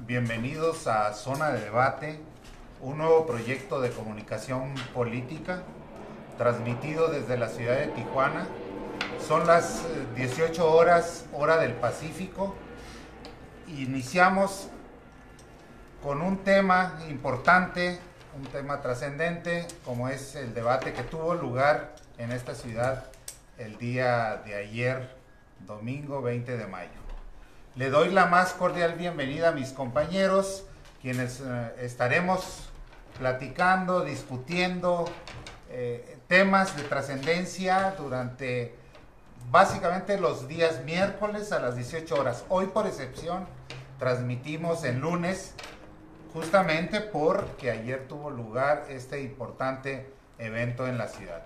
bienvenidos a Zona de Debate, un nuevo proyecto de comunicación política transmitido desde la ciudad de Tijuana. Son las 18 horas, hora del Pacífico. Iniciamos con un tema importante, un tema trascendente, como es el debate que tuvo lugar en esta ciudad el día de ayer, domingo 20 de mayo. Le doy la más cordial bienvenida a mis compañeros, quienes estaremos platicando, discutiendo temas de trascendencia durante básicamente los días miércoles a las 18 horas. Hoy, por excepción, transmitimos en lunes, justamente porque ayer tuvo lugar este importante evento en la ciudad.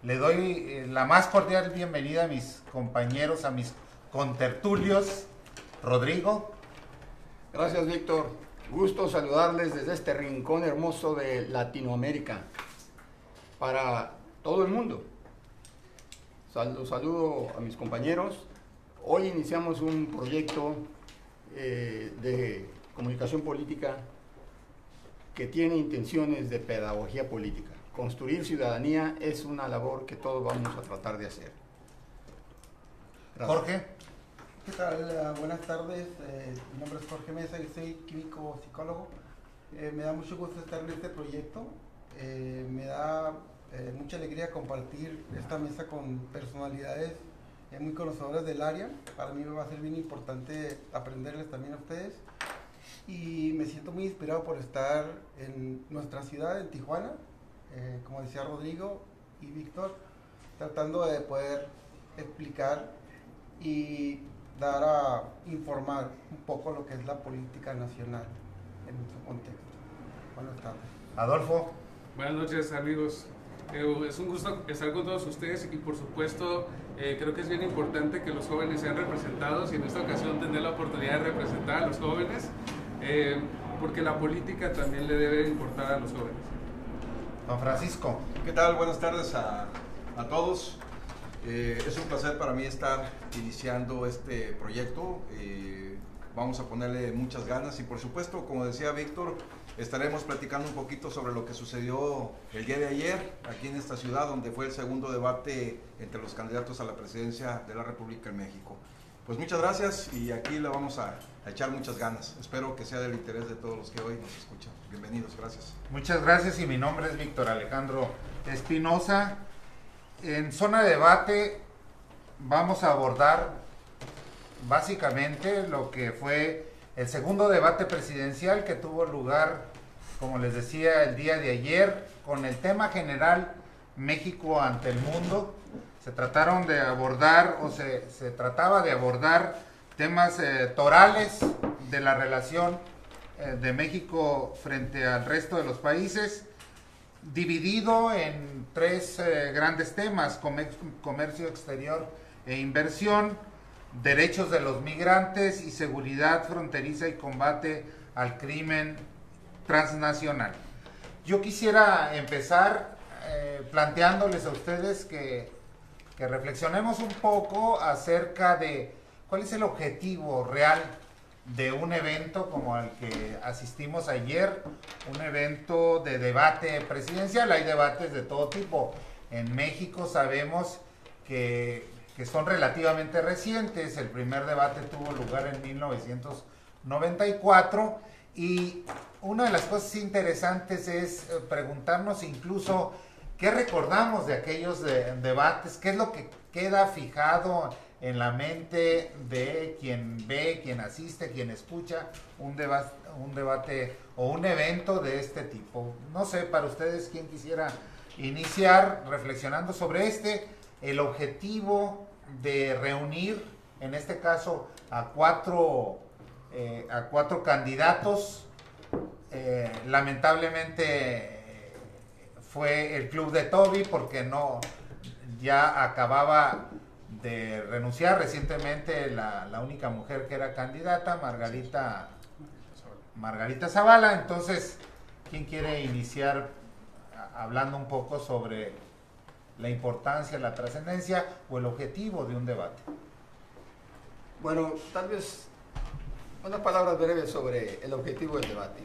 Le doy la más cordial bienvenida a mis compañeros, a mis contertulios. Rodrigo. Gracias, Víctor. Gusto saludarles desde este rincón hermoso de Latinoamérica para todo el mundo. Saludo a mis compañeros. Hoy iniciamos un proyecto de comunicación política que tiene intenciones de pedagogía política. Construir ciudadanía es una labor que todos vamos a tratar de hacer. Gracias. Jorge. ¿Qué tal? Buenas tardes. Mi nombre es Jorge Mesa, yo soy químico psicólogo. Me da mucho gusto estar en este proyecto. Me da mucha alegría compartir esta mesa con personalidades muy conocedoras del área. Para mí me va a ser bien importante aprenderles también a ustedes. Y me siento muy inspirado por estar en nuestra ciudad, en Tijuana, como decía Rodrigo y Víctor, tratando de poder explicar y dar a informar un poco lo que es la política nacional en nuestro contexto. Buenas tardes. Adolfo. Buenas noches, amigos. Es un gusto estar con todos ustedes y por supuesto creo que es bien importante que los jóvenes sean representados y en esta ocasión tener la oportunidad de representar a los jóvenes porque la política también le debe importar a los jóvenes. Don Francisco. ¿Qué tal? Buenas tardes a todos. Es un placer para mí estar iniciando este proyecto. Vamos a ponerle muchas ganas y por supuesto, como decía Víctor, estaremos platicando un poquito sobre lo que sucedió el día de ayer aquí en esta ciudad, donde fue el segundo debate entre los candidatos a la presidencia de la República en México. Pues muchas gracias y aquí le vamos a echar muchas ganas. Espero que sea del interés de todos los que hoy nos escuchan. Bienvenidos, gracias. Muchas gracias y mi nombre es Víctor Alejandro Espinosa. En Zona de Debate vamos a abordar básicamente lo que fue el segundo debate presidencial que tuvo lugar, como les decía, el día de ayer, con el tema general México ante el mundo. Se trataron de abordar, o se trataba de abordar temas torales de la relación de México frente al resto de los países, dividido en tres grandes temas: comercio exterior e inversión, derechos de los migrantes y seguridad fronteriza y combate al crimen transnacional. Yo quisiera empezar planteándoles a ustedes que reflexionemos un poco acerca de cuál es el objetivo real de un evento como al que asistimos ayer, un evento de debate presidencial. Hay debates de todo tipo. En México sabemos que son relativamente recientes. El primer debate tuvo lugar en 1994 y una de las cosas interesantes es preguntarnos incluso qué recordamos de aquellos debates, qué es lo que queda fijado en la mente de quien ve, quien asiste, quien escucha un debate o un evento de este tipo. No sé, para ustedes, ¿quién quisiera iniciar reflexionando sobre el objetivo de reunir, en este caso, a cuatro candidatos? Lamentablemente fue el club de Toby porque ya acababa de renunciar recientemente la única mujer que era candidata, Margarita Zavala. Entonces, ¿quién quiere iniciar hablando un poco sobre la importancia, la trascendencia o el objetivo de un debate? Bueno, tal vez Unas palabras breves sobre el objetivo del debate.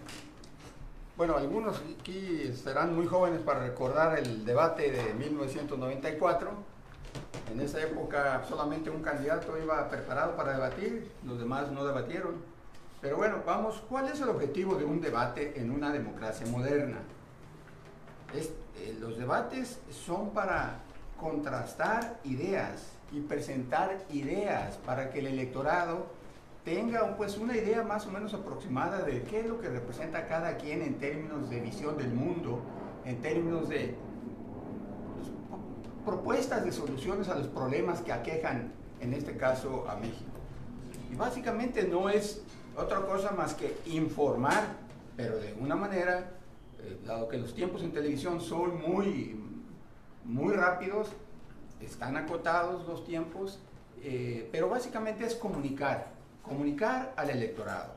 Bueno, algunos aquí serán muy jóvenes para recordar el debate de 1994. En esa época solamente un candidato iba preparado para debatir, los demás no debatieron. Pero bueno, vamos, ¿cuál es el objetivo de un debate en una democracia moderna? Los debates son para contrastar ideas y presentar ideas para que el electorado tenga pues una idea más o menos aproximada de qué es lo que representa cada quien en términos de visión del mundo, en términos de propuestas de soluciones a los problemas que aquejan, en este caso, a México. Y básicamente no es otra cosa más que informar, pero de una manera, dado que los tiempos en televisión son muy rápidos, están acotados los tiempos, pero básicamente es comunicar al electorado.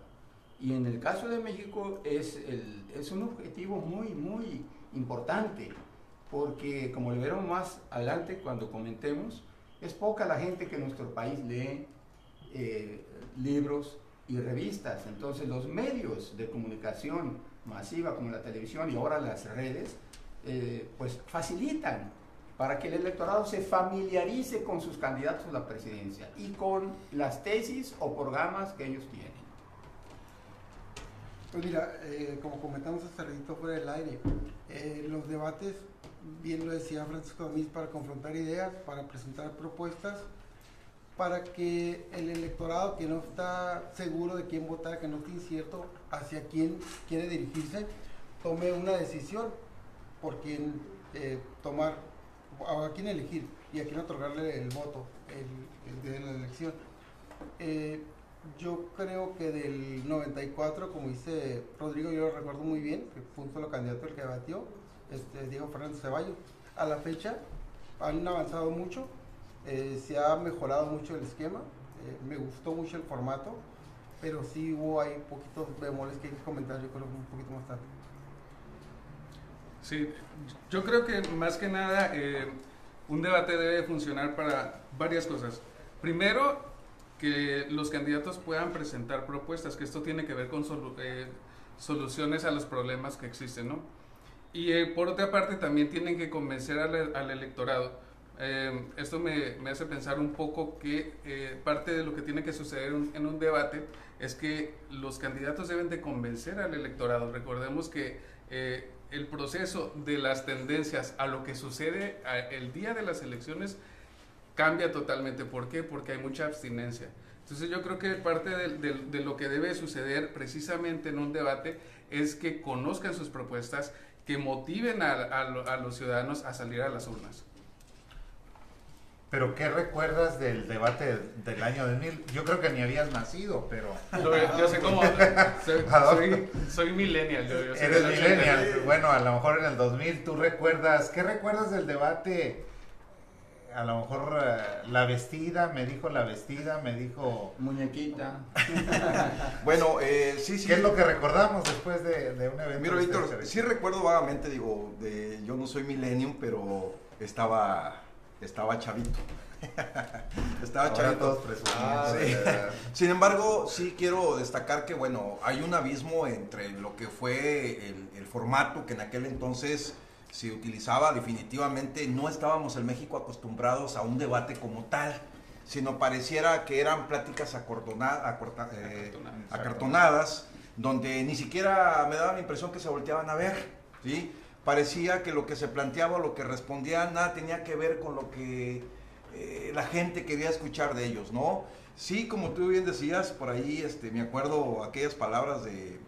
Y en el caso de México es un objetivo muy importante, porque como lo veremos más adelante cuando comentemos, es poca la gente que en nuestro país lee libros y revistas. Entonces los medios de comunicación masiva como la televisión y ahora las redes, pues facilitan para que el electorado se familiarice con sus candidatos a la presidencia y con las tesis o programas que ellos tienen. Pues mira, como comentamos hace ratito fuera del aire, los debates, bien lo decía Francisco Domínguez, para confrontar ideas, para presentar propuestas, para que el electorado que no está seguro de quién votar, que no está incierto hacia quién quiere dirigirse, tome una decisión por quién tomar, a quién elegir y a quién otorgarle el voto el día de la elección. Yo creo que del 94, como dice Rodrigo, yo lo recuerdo muy bien, que fue un solo candidato el que debatió, Diego Fernández Ceballos. A la fecha han avanzado mucho, se ha mejorado mucho el esquema, me gustó mucho el formato, pero sí hubo ahí poquitos bemoles que hay que comentar, yo creo, un poquito más tarde. Sí, yo creo que más que nada un debate debe funcionar para varias cosas. Primero, que los candidatos puedan presentar propuestas, que esto tiene que ver con soluciones a los problemas que existen, ¿no? Y por otra parte también tienen que convencer al electorado. Esto me hace pensar un poco que parte de lo que tiene que suceder en un debate es que los candidatos deben de convencer al electorado. Recordemos que el proceso de las tendencias a lo que sucede el día de las elecciones cambia totalmente. ¿Por qué? Porque hay mucha abstinencia. Entonces yo creo que parte de lo que debe suceder precisamente en un debate es que conozcan sus propuestas, que motiven a los ciudadanos a salir a las urnas. ¿Pero qué recuerdas del debate del año 2000? Yo creo que ni habías nacido, pero... Yo sé cómo... Soy millennial. Yo Eres millennial. Bueno, a lo mejor en el 2000 tú recuerdas... ¿Qué recuerdas del debate? A lo mejor la vestida, me dijo... Muñequita. Bueno, sí. ¿Qué es lo que recordamos después de un evento? Mira, Víctor, sí recuerdo vagamente, yo no soy millennium, pero estaba chavito. Estaba chavito. Todos presumiendo, sí. Sin embargo, sí quiero destacar que, bueno, hay un abismo entre lo que fue el formato que en aquel entonces se utilizaba. Definitivamente no estábamos en México acostumbrados a un debate como tal, sino pareciera que eran pláticas acartonadas, donde ni siquiera me daba la impresión que se volteaban a ver, ¿sí? Parecía que lo que se planteaba, lo que respondían, nada tenía que ver con lo que la gente quería escuchar de ellos, ¿no? Sí, como tú bien decías, por ahí me acuerdo aquellas palabras de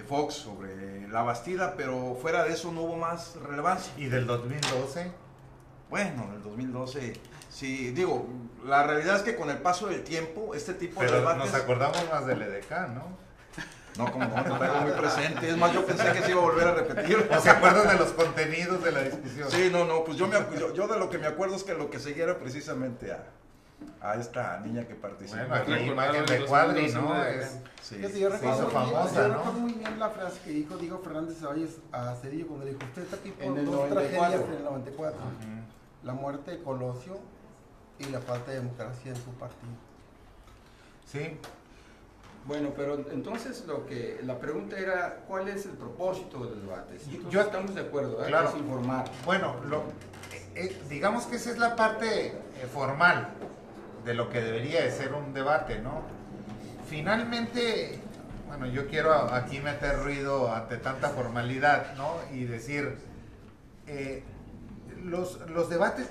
Fox sobre la Bastida, pero fuera de eso no hubo más relevancia. ¿Y del 2012? Bueno, en el 2012, sí, digo, la realidad es que con el paso del tiempo, este tipo de debates... Nos acordamos más del EDK, ¿no? No, como no, lo traigo muy presente. Es más, yo pensé que se iba a volver a repetir. ¿O se acuerdan de los contenidos de la discusión? Sí, no, pues yo de lo que me acuerdo es que lo que seguía era precisamente a esta niña que participó. Bueno, aquí hay imagen de Cuadri, ¿no? Yo recuerdo famosa, ¿no? muy bien la frase que dijo Diego Fernández Ceballos a Cedillo cuando le dijo: usted está aquí por en el dos 94. tragedias en el 94. La muerte de Colosio y la falta de democracia en su partido. Sí. Bueno, pero entonces la pregunta era, ¿cuál es el propósito del debate? Si Yo estamos de acuerdo, ¿verdad? claro. Que es informar. Bueno, digamos que esa es la parte formal de lo que debería de ser un debate, ¿no? Finalmente, bueno, yo quiero aquí meter ruido ante tanta formalidad, ¿no? Y decir, los debates,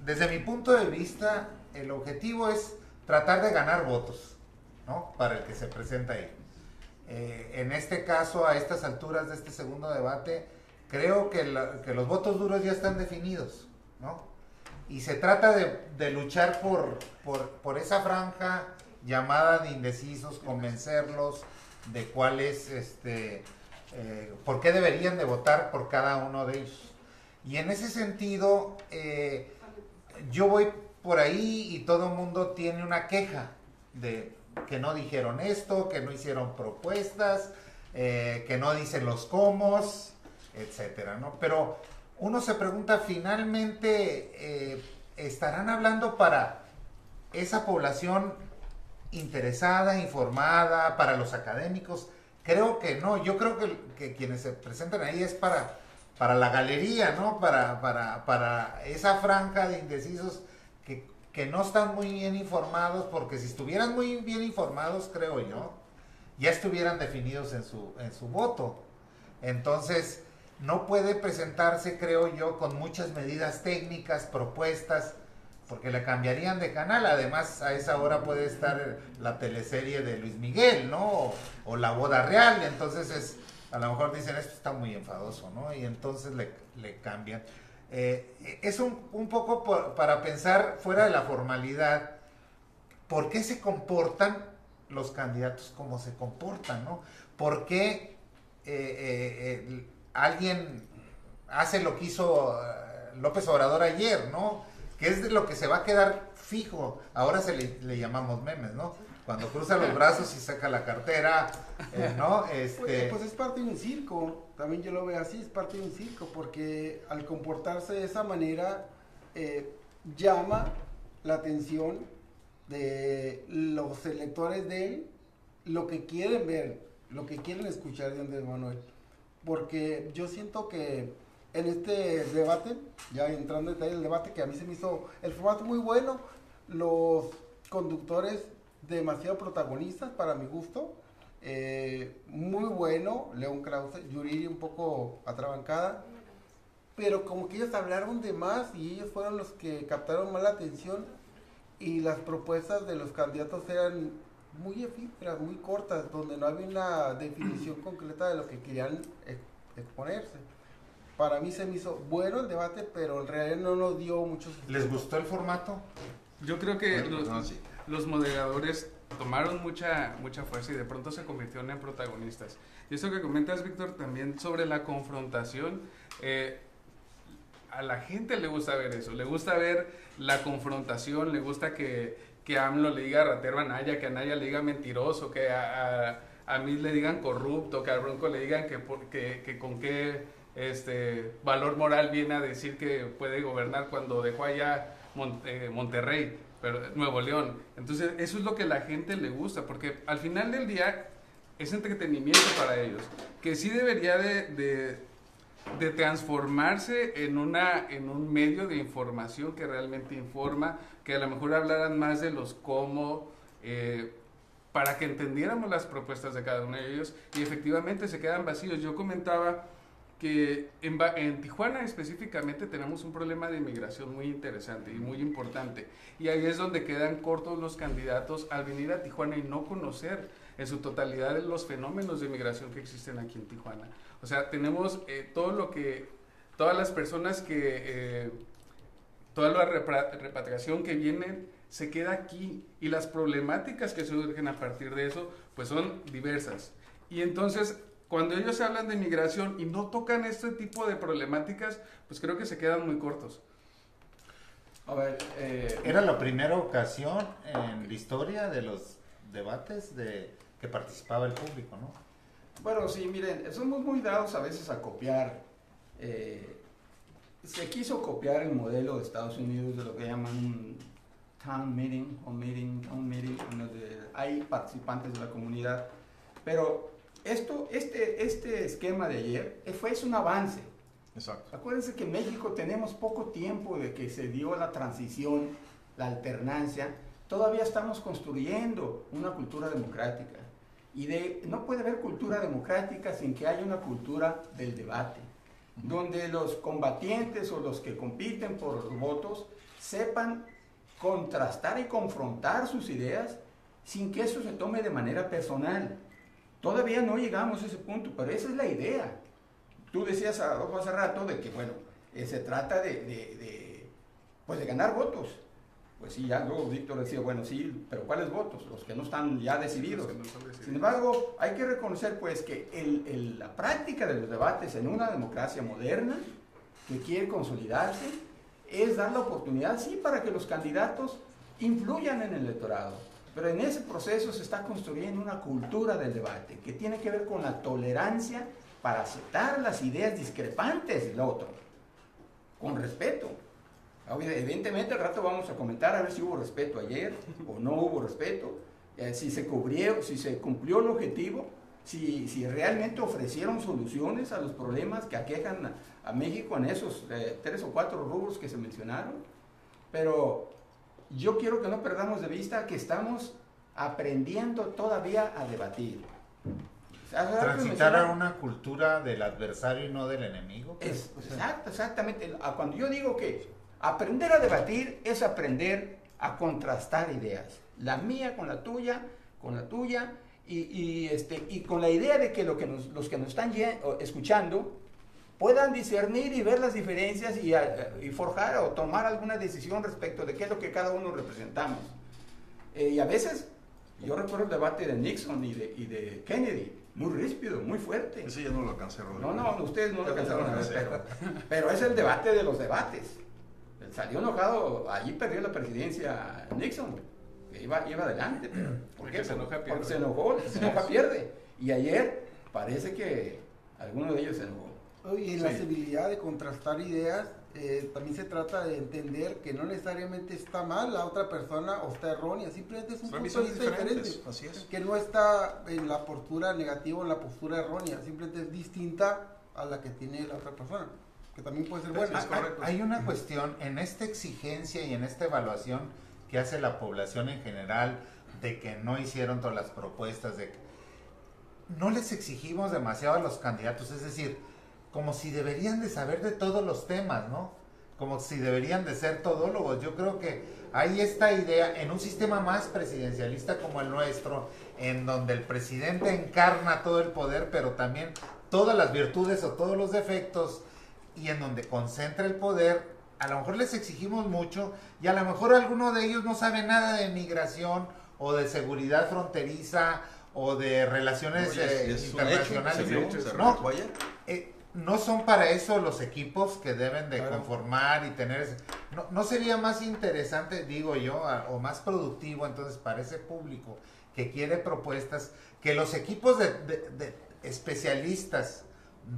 desde mi punto de vista, el objetivo es tratar de ganar votos, ¿no? Para el que se presenta ahí. En este caso, a estas alturas de este segundo debate, creo que los votos duros ya están definidos, ¿no? Y se trata de luchar por esa franja llamada de indecisos, convencerlos de cuál es, por qué deberían de votar por cada uno de ellos. Y en ese sentido, yo voy por ahí y todo el mundo tiene una queja de que no dijeron esto, que no hicieron propuestas, que no dicen los cómo, etcétera, ¿no? Pero uno se pregunta, finalmente, ¿estarán hablando para esa población interesada, informada, para los académicos? Creo que no. Yo creo que quienes se presentan ahí es para la galería, ¿no? Para esa franja de indecisos que no están muy bien informados, porque si estuvieran muy bien informados, creo yo, ya estuvieran definidos en su voto. Entonces, no puede presentarse, creo yo, con muchas medidas técnicas, propuestas, porque le cambiarían de canal. Además, a esa hora puede estar la teleserie de Luis Miguel, ¿no? O La Boda Real. Entonces, a lo mejor dicen, esto está muy enfadoso, ¿no? Y entonces le cambian. Es un poco para pensar fuera de la formalidad, ¿por qué se comportan los candidatos como se comportan, ¿no? ¿Por qué alguien hace lo que hizo López Obrador ayer, ¿no? Que es de lo que se va a quedar fijo. Ahora le llamamos memes, ¿no? Cuando cruza los brazos y saca la cartera, ¿no? Pues es parte de un circo, también yo lo veo así, es parte de un circo, porque al comportarse de esa manera llama la atención de los electores de él, lo que quieren ver, lo que quieren escuchar de Andrés Manuel. Porque yo siento que en este debate, ya entrando en detalle del debate, que a mí se me hizo el formato muy bueno, los conductores demasiado protagonistas para mi gusto, muy bueno, León Krause, Yuriria un poco atrabancada, pero como que ellos hablaron de más y ellos fueron los que captaron más la atención, y las propuestas de los candidatos eran muy efímeras, muy cortas, donde no había una definición concreta de lo que querían exponerse. Para mí se me hizo bueno el debate, pero en realidad no nos dio muchos... ¿Les gustó el formato? Yo creo que Sí. los moderadores tomaron mucha fuerza y de pronto se convirtieron en protagonistas. Y eso que comentas, Víctor, también sobre la confrontación, a la gente le gusta ver eso, le gusta ver la confrontación, le gusta que AMLO le diga ratero a Anaya, que Anaya le diga mentiroso, que a mí le digan corrupto, que al Bronco le digan que con qué valor moral viene a decir que puede gobernar cuando dejó allá Monterrey, pero Nuevo León. Entonces eso es lo que a la gente le gusta, porque al final del día es entretenimiento para ellos, que sí debería de transformarse en un medio de información que realmente informa, que a lo mejor hablaran más de los cómo, para que entendiéramos las propuestas de cada uno de ellos, y efectivamente se quedan vacíos. Yo comentaba que en Tijuana específicamente tenemos un problema de inmigración muy interesante y muy importante, y ahí es donde quedan cortos los candidatos al venir a Tijuana y no conocer en su totalidad los fenómenos de inmigración que existen aquí en Tijuana. O sea, tenemos todas las personas toda la repatriación que vienen se queda aquí, y las problemáticas que surgen a partir de eso pues son diversas. Y entonces, cuando ellos hablan de inmigración y no tocan este tipo de problemáticas, pues creo que se quedan muy cortos. A ver, Era la primera ocasión en la historia de los debates que participaba el público, ¿no? bueno, sí, miren, somos muy dados a veces a copiar. Se quiso copiar el modelo de Estados Unidos de lo que llaman un town meeting, donde hay participantes de la comunidad. Pero este esquema de ayer es un avance. Exacto. Acuérdense que en México tenemos poco tiempo de que se dio la transición, la alternancia. Todavía estamos construyendo una cultura democrática. Y no puede haber cultura democrática sin que haya una cultura del debate, donde los combatientes o los que compiten por los votos sepan contrastar y confrontar sus ideas sin que eso se tome de manera personal. Todavía no llegamos a ese punto, pero esa es la idea. Tú decías hace rato de que, bueno, se trata de ganar votos. Pues sí, ya luego Víctor decía, bueno, sí, pero ¿cuáles votos? Los que no están ya decididos. Sin embargo, hay que reconocer pues que la práctica de los debates en una democracia moderna que quiere consolidarse es dar la oportunidad, sí, para que los candidatos influyan en el electorado. Pero en ese proceso se está construyendo una cultura del debate que tiene que ver con la tolerancia para aceptar las ideas discrepantes del otro, con respeto. Evidentemente al rato vamos a comentar a ver si hubo respeto ayer o no hubo respeto, si se cumplió el objetivo, si realmente ofrecieron soluciones a los problemas que aquejan a México en esos 3 o 4 rubros que se mencionaron. Pero yo quiero que no perdamos de vista que estamos aprendiendo todavía a debatir. Transitar a una cultura del adversario y no del enemigo. Exactamente. Cuando yo digo que aprender a debatir es aprender a contrastar ideas. La mía con la tuya, y con la idea de que los que nos están escuchando puedan discernir y ver las diferencias y forjar o tomar alguna decisión respecto de qué es lo que cada uno representamos. Y a veces, yo recuerdo el debate de Nixon y de Kennedy, muy ríspido, muy fuerte. Ese ya no lo alcancé, Rodrigo. No, ustedes no lo alcanzaron a ver, pero es el debate de los debates. Salió enojado, allí perdió la presidencia Nixon, que iba adelante, pero ¿por qué? Se enoja, pierde. Porque se enoja, pierde. Y ayer parece que alguno de ellos se enojó. Y en la civilidad de contrastar ideas, también se trata de entender que no necesariamente está mal la otra persona o está errónea, simplemente es un punto de vista diferente. Así es. Que no está en la postura negativa o en la postura errónea, simplemente es distinta a la que tiene la otra persona, que también puede ser buena. Hay una cuestión en esta exigencia y en esta evaluación que hace la población en general de que no hicieron todas las propuestas, de que no les exigimos demasiado a los candidatos, es decir, como si deberían de saber de todos los temas, ¿no? Como si deberían de ser todólogos. Yo creo que hay esta idea en un sistema más presidencialista como el nuestro, en donde el presidente encarna todo el poder, pero también todas las virtudes o todos los defectos, y en donde concentra el poder. A lo mejor les exigimos mucho y a lo mejor alguno de ellos no sabe nada de migración o de seguridad fronteriza o de relaciones internacionales. No son para eso los equipos que deben de conformar y tener... No sería más interesante, digo yo, o más productivo entonces para ese público que quiere propuestas, que los equipos de especialistas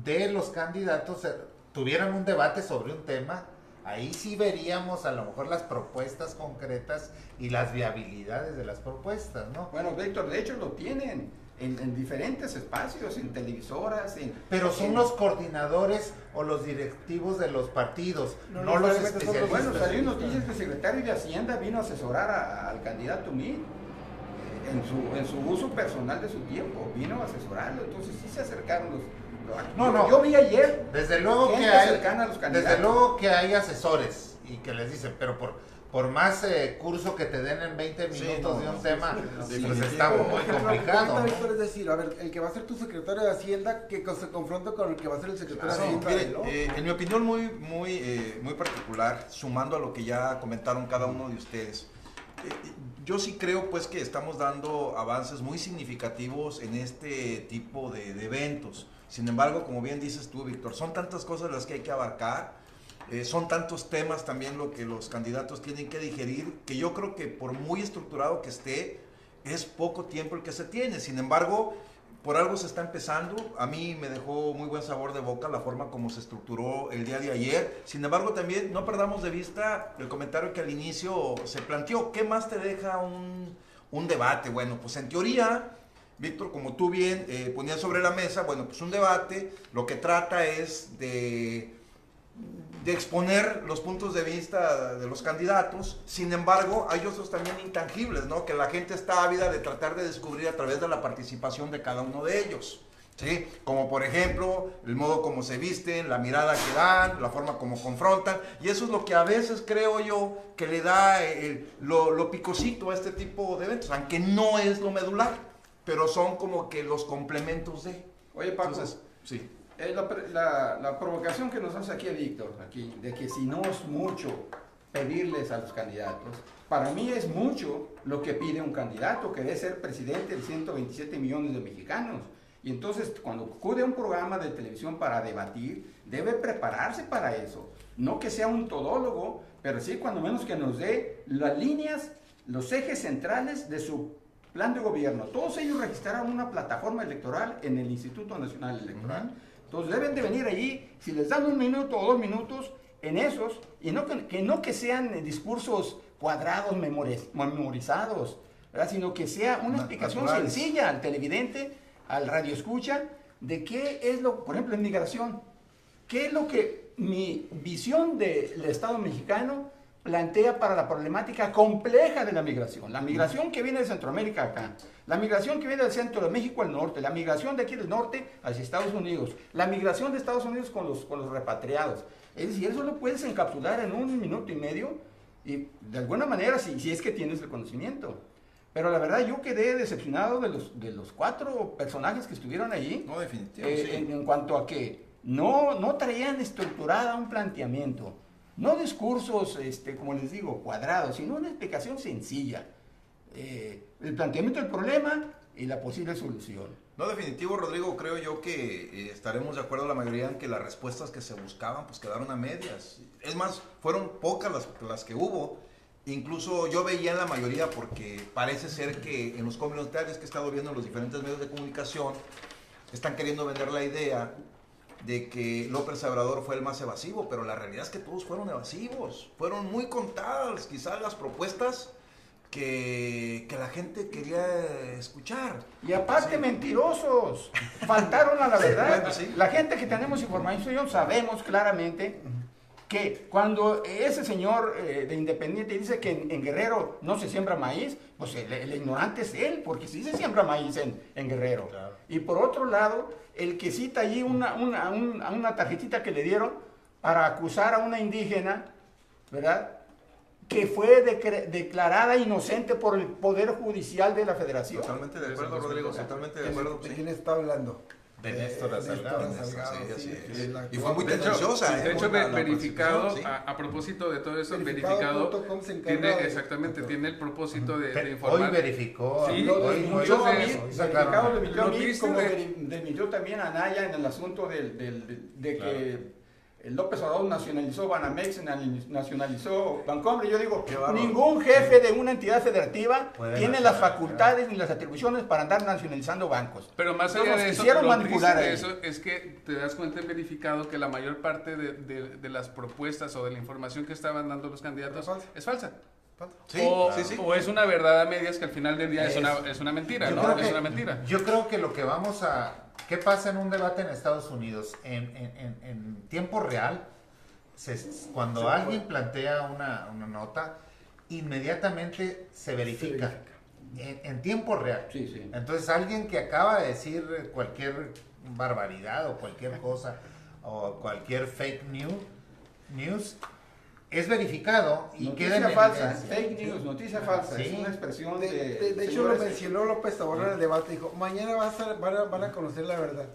de los candidatos tuvieran un debate sobre un tema? Ahí sí veríamos a lo mejor las propuestas concretas y las viabilidades de las propuestas, ¿no? Bueno, Víctor, de hecho lo tienen en diferentes espacios, en televisoras, pero son los coordinadores o los directivos de los partidos, no los especialistas. Bueno, salió noticias que el secretario de Hacienda vino a asesorar al candidato Mid en su uso personal de su tiempo, vino a asesorarlo, entonces sí se acercaron yo vi ayer desde luego gente que hay cercana a los candidatos. Desde luego que hay asesores y que les dicen, pero por más curso que te den en 20 minutos de un tema, pues está muy complicado, ¿no? Es decir, a ver, el que va a ser tu secretario de Hacienda, que se confronta con el que va a ser el secretario de Hacienda. Mire, en mi opinión muy particular, sumando a lo que ya comentaron cada uno de ustedes, yo sí creo pues que estamos dando avances muy significativos en este tipo de eventos. Sin embargo, como bien dices tú, Víctor, son tantas cosas las que hay que abarcar, son tantos temas también lo que los candidatos tienen que digerir, que yo creo que por muy estructurado que esté, es poco tiempo el que se tiene. Sin embargo, por algo se está empezando. A mí me dejó muy buen sabor de boca la forma como se estructuró el día de ayer. Sin embargo, también no perdamos de vista el comentario que al inicio se planteó. ¿Qué más te deja un debate. Bueno, pues en teoría, Víctor, como tú bien ponías sobre la mesa, bueno, pues un debate lo que trata es de exponer los puntos de vista de los candidatos. Sin embargo, hay otros también intangibles, ¿no? Que la gente está ávida de tratar de descubrir a través de la participación de cada uno de ellos, ¿sí? Como por ejemplo, el modo como se visten, la mirada que dan, la forma como confrontan, y eso es lo que a veces creo yo que le da lo picosito a este tipo de eventos, aunque no es lo medular, pero son como que los complementos de... Oye, Paco, Entonces, sí. la provocación que nos hace aquí Víctor, aquí, de que si no es mucho pedirles a los candidatos, para mí es mucho lo que pide un candidato que debe ser presidente de 127 millones de mexicanos. Y entonces, cuando acude a un programa de televisión para debatir, debe prepararse para eso. No que sea un todólogo, pero sí cuando menos que nos dé las líneas, los ejes centrales de su plan de gobierno. Todos ellos registraron una plataforma electoral en el Instituto Nacional Electoral. Entonces deben de venir allí, si les dan 1 minuto o 2 minutos, en esos, y no que sean discursos cuadrados, memorizados, ¿verdad? Sino que sea una explicación sencilla al televidente, al radioescucha, de qué es lo, por ejemplo, en migración, qué es lo que mi visión del Estado mexicano plantea para la problemática compleja de la migración que viene de Centroamérica acá, la migración que viene del centro de México al norte, la migración de aquí del norte hacia Estados Unidos, la migración de Estados Unidos con los repatriados. Es decir, eso lo puedes encapsular en 1 minuto y medio y de alguna manera si es que tienes el conocimiento. Pero la verdad yo quedé decepcionado de los 4 personajes que estuvieron allí. No, definitivamente. Sí. En cuanto a que no traían estructurada un planteamiento. No discursos, como les digo, cuadrados, sino una explicación sencilla. El planteamiento del problema y la posible solución. No, definitivo, Rodrigo, creo yo que estaremos de acuerdo la mayoría en que las respuestas que se buscaban pues quedaron a medias. Es más, fueron pocas las que hubo. Incluso yo veía en la mayoría porque parece ser que en los comentarios que he estado viendo en los diferentes medios de comunicación están queriendo vender la idea de que López Obrador fue el más evasivo, pero la realidad es que todos fueron evasivos, fueron muy contadas quizás las propuestas que la gente quería escuchar. Y aparte mentirosos, faltaron a la verdad. Bueno, sí. La gente que tenemos información sabemos claramente que cuando ese señor de Independiente dice que en Guerrero no se siembra maíz, pues el ignorante es él, porque sí se siembra maíz en Guerrero. Claro. Y por otro lado, el que cita allí una tarjetita que le dieron para acusar a una indígena, ¿verdad?, que fue declarada inocente por el Poder Judicial de la Federación. Totalmente de acuerdo, Rodrigo, totalmente de acuerdo. ¿De quién está hablando? De Néstor Salgado. Y fue muy tendenciosa. De hecho, verificado, a propósito de todo eso, verificado, tiene el propósito de informar. Hoy verificó. Sí, verificado lo emitió a mí, como emitió también a Anaya en el asunto de que López Obrador nacionalizó Banamex, nacionalizó Bancomer. Yo digo, ningún jefe de una entidad federativa tiene las facultades ni las atribuciones para andar nacionalizando bancos. Pero más allá de eso, lo triste de eso es que te das cuenta en verificado que la mayor parte de las propuestas o de la información que estaban dando los candidatos es falsa. Sí, o es una verdad a medias que al final del día es una mentira, ¿no? Es una mentira. Yo creo que lo que vamos a... ¿Qué pasa en un debate en Estados Unidos? En tiempo real, cuando alguien plantea una nota, inmediatamente se verifica. En tiempo real. Sí, sí. Entonces alguien que acaba de decir cualquier barbaridad o cualquier cosa o cualquier fake news es verificado y queda en falsa, evidencia. fake news, noticia falsa, Sí. es una expresión de hecho lo mencionó López Obrador en el debate, dijo, mañana van a conocer la verdad.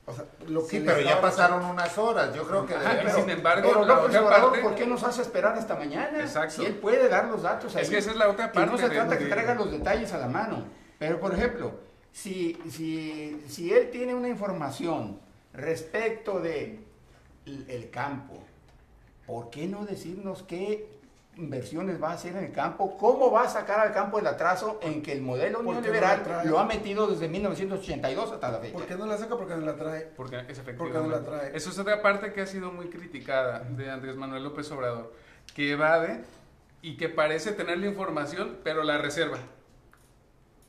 O sea, lo que Sí, pero ya pasaron unas horas, yo creo que... Sin embargo, pero la López otra Obrador, parte... ¿por qué nos hace esperar hasta mañana? Exacto. Si él puede dar los datos ahí. Es que esa es la otra parte. Que no se trata que traiga los detalles a la mano. Pero, por ejemplo, si él tiene una información respecto de el campo, ¿por qué no decirnos qué inversiones va a hacer en el campo? ¿Cómo va a sacar al campo el atraso en que el modelo neoliberal lo ha metido desde 1982 hasta la fecha? ¿Por qué no la saca? Porque no la trae. Porque es Porque no la trae. Eso es otra parte que ha sido muy criticada de Andrés Manuel López Obrador, que evade y que parece tener la información, pero la reserva.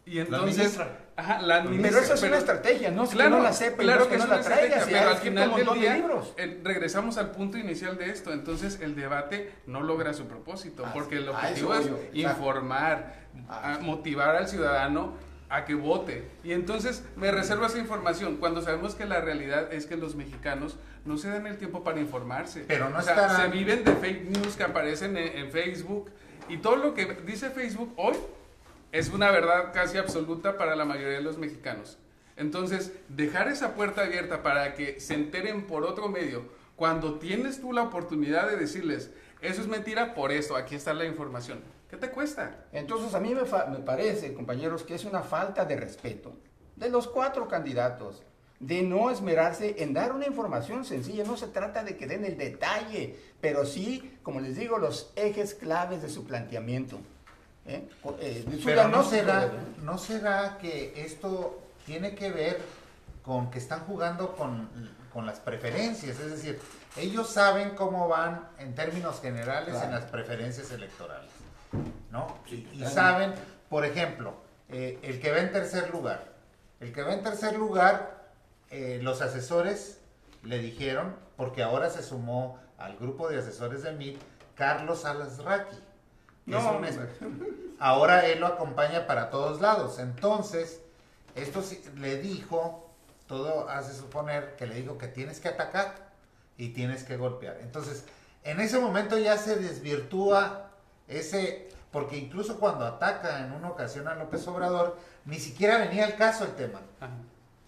Y entonces, administra. Pero esa es una estrategia, no es que claro, no la sepa, claro no es que que es no una la traiga, estrategia, pero al final un del montón de día libros. regresamos al punto inicial de esto. Entonces el debate no logra su propósito, porque el a objetivo eso es voy yo, exacto. informar, a motivar al ciudadano a que vote. Y entonces me reservo esa información cuando sabemos que la realidad es que los mexicanos no se dan el tiempo para informarse. Pero no o sea, estarán- se viven de fake news que aparecen en Facebook, y todo lo que dice Facebook hoy es una verdad casi absoluta para la mayoría de los mexicanos. Entonces, dejar esa puerta abierta para que se enteren por otro medio, cuando tienes tú la oportunidad de decirles, eso es mentira por esto, aquí está la información. ¿Qué te cuesta? Entonces a mí me parece, compañeros, que es una falta de respeto de los 4 candidatos, de no esmerarse en dar una información sencilla. No se trata de que den el detalle, pero sí, como les digo, los ejes claves de su planteamiento. De su Pero diagnóstico, no será que esto tiene que ver con que están jugando con las preferencias, es decir, ellos saben cómo van en términos generales Claro. en las preferencias electorales, ¿no? Sí, Y claro. saben, por ejemplo, el que va en tercer lugar, los asesores le dijeron, porque ahora se sumó al grupo de asesores de MIT, Carlos Alasraqui. Que es No, un hombre. ahora él lo acompaña para todos lados. Entonces, esto sí le dijo, todo hace suponer que le dijo que tienes que atacar y tienes que golpear. Entonces, en ese momento ya se desvirtúa porque incluso cuando ataca en una ocasión a López Obrador, ni siquiera venía al caso el tema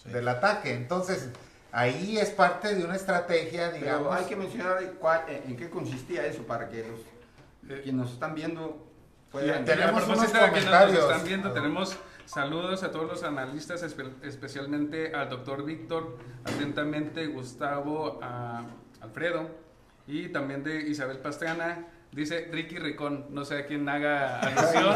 del ataque. Entonces, ahí es parte de una estrategia, digamos. Pero hay que mencionar en qué consistía eso para que quienes nos están viendo puedan... Tenemos a propósito unos de quienes comentarios. nos están viendo, tenemos saludos a todos los analistas, especialmente al doctor Víctor, atentamente Gustavo, Alfredo, y también de Isabel Pastrana. Dice Ricky Ricón, no sé a quién haga alusión.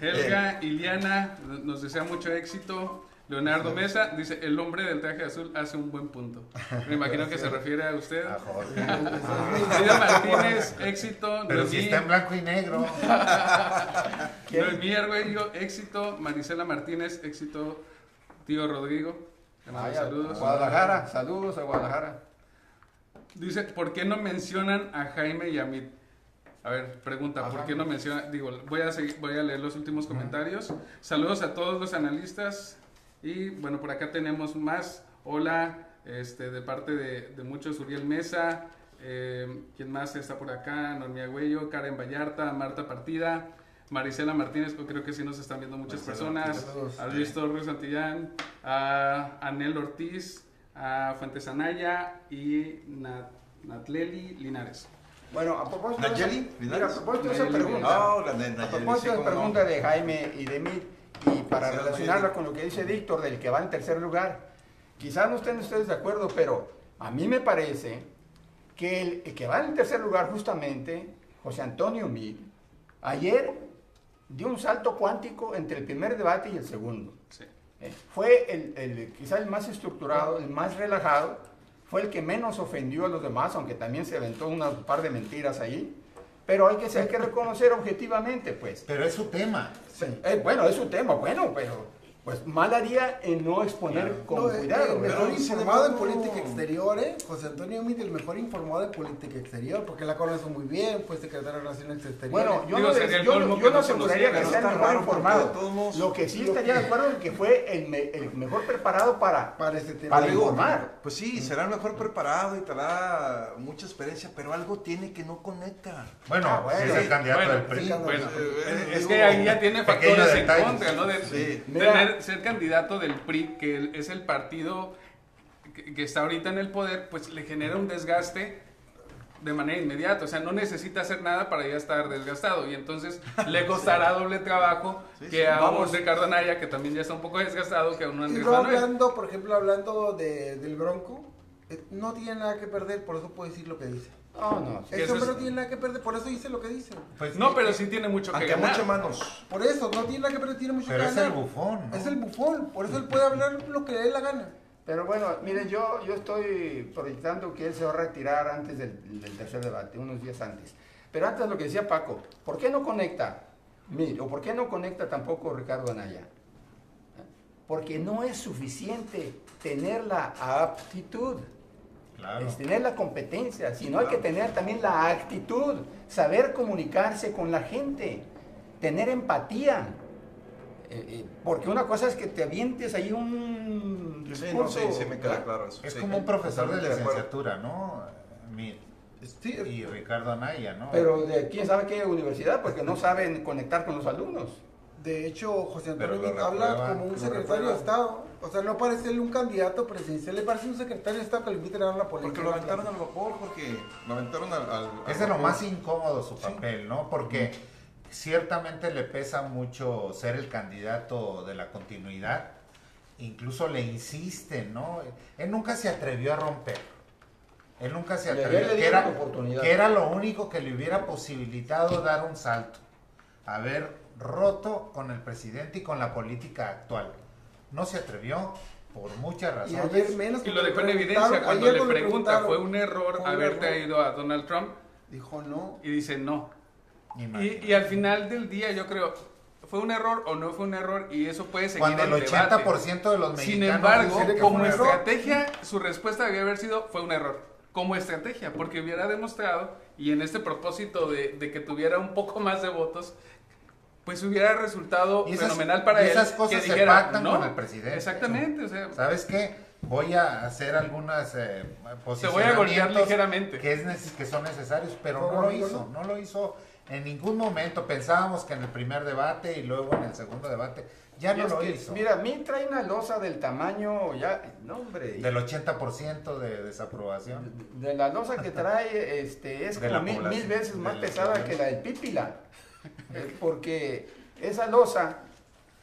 Helga Iliana nos desea mucho éxito. Leonardo Mesa dice, el hombre del traje azul hace un buen punto. Me imagino que se refiere a usted. Frida Martínez, éxito. Pero si está en blanco y negro. Noemí Argüello, éxito. Marisela Martínez, éxito. Tío Rodrigo, saludos. Guadalajara, saludos a Guadalajara. Dice, ¿por qué no mencionan a Jaime y a Mit? A ver, pregunta, ¿por qué no mencionan? Digo, voy a leer los últimos comentarios. Saludos a todos los analistas. Y bueno, por acá tenemos más. Hola, de parte de muchos, Uriel Mesa. ¿Quién más está por acá? Noemí Agüello, Karen Vallarta, Marta Partida, Marisela Martínez, creo que sí nos están viendo muchas personas. A Luis Torres Santillán, a Anel Ortiz, a Fuentes Anaya y Natleli Linares. Bueno, a propósito ¿Nayeli? mira, a propósito de esa Nayeli pregunta, No, la de a Nayeli, propósito sí, de la cómo no. pregunta de Jaime y de mí, y para Sí, relacionarla Nayeli. con lo que dice Víctor, del que va en tercer lugar, quizás no estén ustedes de acuerdo, pero a mí me parece que el que va en tercer lugar justamente, José Antonio Meade, ayer dio un salto cuántico entre el primer debate y el segundo. Sí. Fue quizá el más estructurado, el más relajado, fue el que menos ofendió a los demás, aunque también se aventó un par de mentiras ahí, pero hay que reconocer objetivamente, pues. Pero es su tema. Sí, bueno, es un tema, bueno, pero pues mal haría en no exponer con cuidado. El ¿verdad? mejor Pero, sin informado en embargo, política exterior, José Antonio Meade, el mejor informado en política exterior, porque la conoce muy bien, fue secretario de Relaciones Exteriores. Bueno, yo Digo, no, sería el yo colmo no- que yo no no aseguraría conociera, que ¿no? sea el Está mejor raro, porque informado. de todos modos- Lo que sí estaría de acuerdo es que fue el mejor preparado para para ese tema. para informar. Pues sí, será el mejor preparado y te da mucha experiencia, pero algo tiene que no conecta. Bueno, bueno, si es el sí, candidato bueno, del PRI. sí, Bueno, es digo, que ahí ya tiene pequeño factores en detalle. contra, ¿no? De Sí. ser candidato del PRI, que es el partido que está ahorita en el poder, pues le genera un desgaste de manera inmediata. O sea, no necesita hacer nada para ya estar desgastado. Y entonces le costará doble trabajo Sí, que sí. a un Vamos. Ricardo Anaya, que también ya está un poco desgastado, que a un Y Andrés luego Manuel. hablando, por ejemplo, hablando del Bronco, no tiene nada que perder, por eso puede decir lo que dice. No, Sí, Ese eso hombre es- no tiene nada que perder, por eso dice lo que dice. Pues, No, pero sí tiene mucho que Aunque ganar. muchas manos. Por eso, no tiene nada que perder, tiene mucho Pero que es ganar. el bufón, ¿no? Es el bufón, por eso él puede hablar lo que le dé la gana. Pero bueno, miren, yo estoy proyectando que él se va a retirar antes del tercer debate, unos días antes. Pero antes lo que decía Paco, ¿por qué no conecta Mire, ¿o por qué no conecta tampoco Ricardo Anaya? Porque no es suficiente tener la aptitud, Claro. es tener la competencia, sino hay que tener también la actitud, saber comunicarse con la gente, tener empatía. Porque una cosa es que te avientes ahí un Sí, no, discurso. sí me queda claro eso. Es sí. como un profesor de Totalmente acuerdo. licenciatura, ¿no? Mir Sí, y Ricardo Anaya, ¿no? Pero de quién sabe qué universidad, porque no saben conectar con los alumnos. De hecho, José Antonio Pero lo Meade habla reprueba, como un lo secretario reprueba. de Estado. O sea, no parece él un candidato presidencial, le parece un secretario de Estado que le inviten a dar una polémica. Porque lo aventaron al vapor, porque lo aventaron al Es de lo vapor. más incómodo su papel, ¿no? Porque ciertamente le pesa mucho ser el candidato de la continuidad. Incluso le insisten, ¿no? Él nunca se atrevió a romper. Él nunca se Y ayer atrevió. le Que dieron era, la oportunidad. que era lo único que le hubiera posibilitado dar un salto. Haber roto con el presidente y con la política actual. No se atrevió por muchas Y razones. ayer menos Y lo cuando dejó en le evidencia preguntaron- cuando ayer le pregunta, preguntaron, ¿fue un error fue un haberte error. ido a Donald Trump? Dijo no. Y dice no. Imagínate. Y al final del día yo creo, ¿fue un error o no fue un error? Y eso puede seguir Cuando el el debate. 80% de los mexicanos Sin embargo, dicen que fue como un error. estrategia, su respuesta debía haber sido, fue un error. Como estrategia, porque hubiera demostrado, y en este propósito de que tuviera un poco más de votos, pues hubiera resultado Y esas- fenomenal para y él. esas cosas que se dijera, pactan "No". con el presidente. Exactamente, o sea, ¿Sabes qué? Voy a hacer algunas te voy a golpear posicionamientos ligeramente. que son necesarios, pero Por no lo favor, hizo. No lo hizo en ningún momento. Pensábamos que en el primer debate y luego en el segundo debate. Ya Y no es lo que, hizo. mira, a mí trae una losa del tamaño, ya, no hombre. Del 80% de desaprobación. De la losa que trae es De como la mil población, veces de más la pesada población. que la del Pípila. Porque esa losa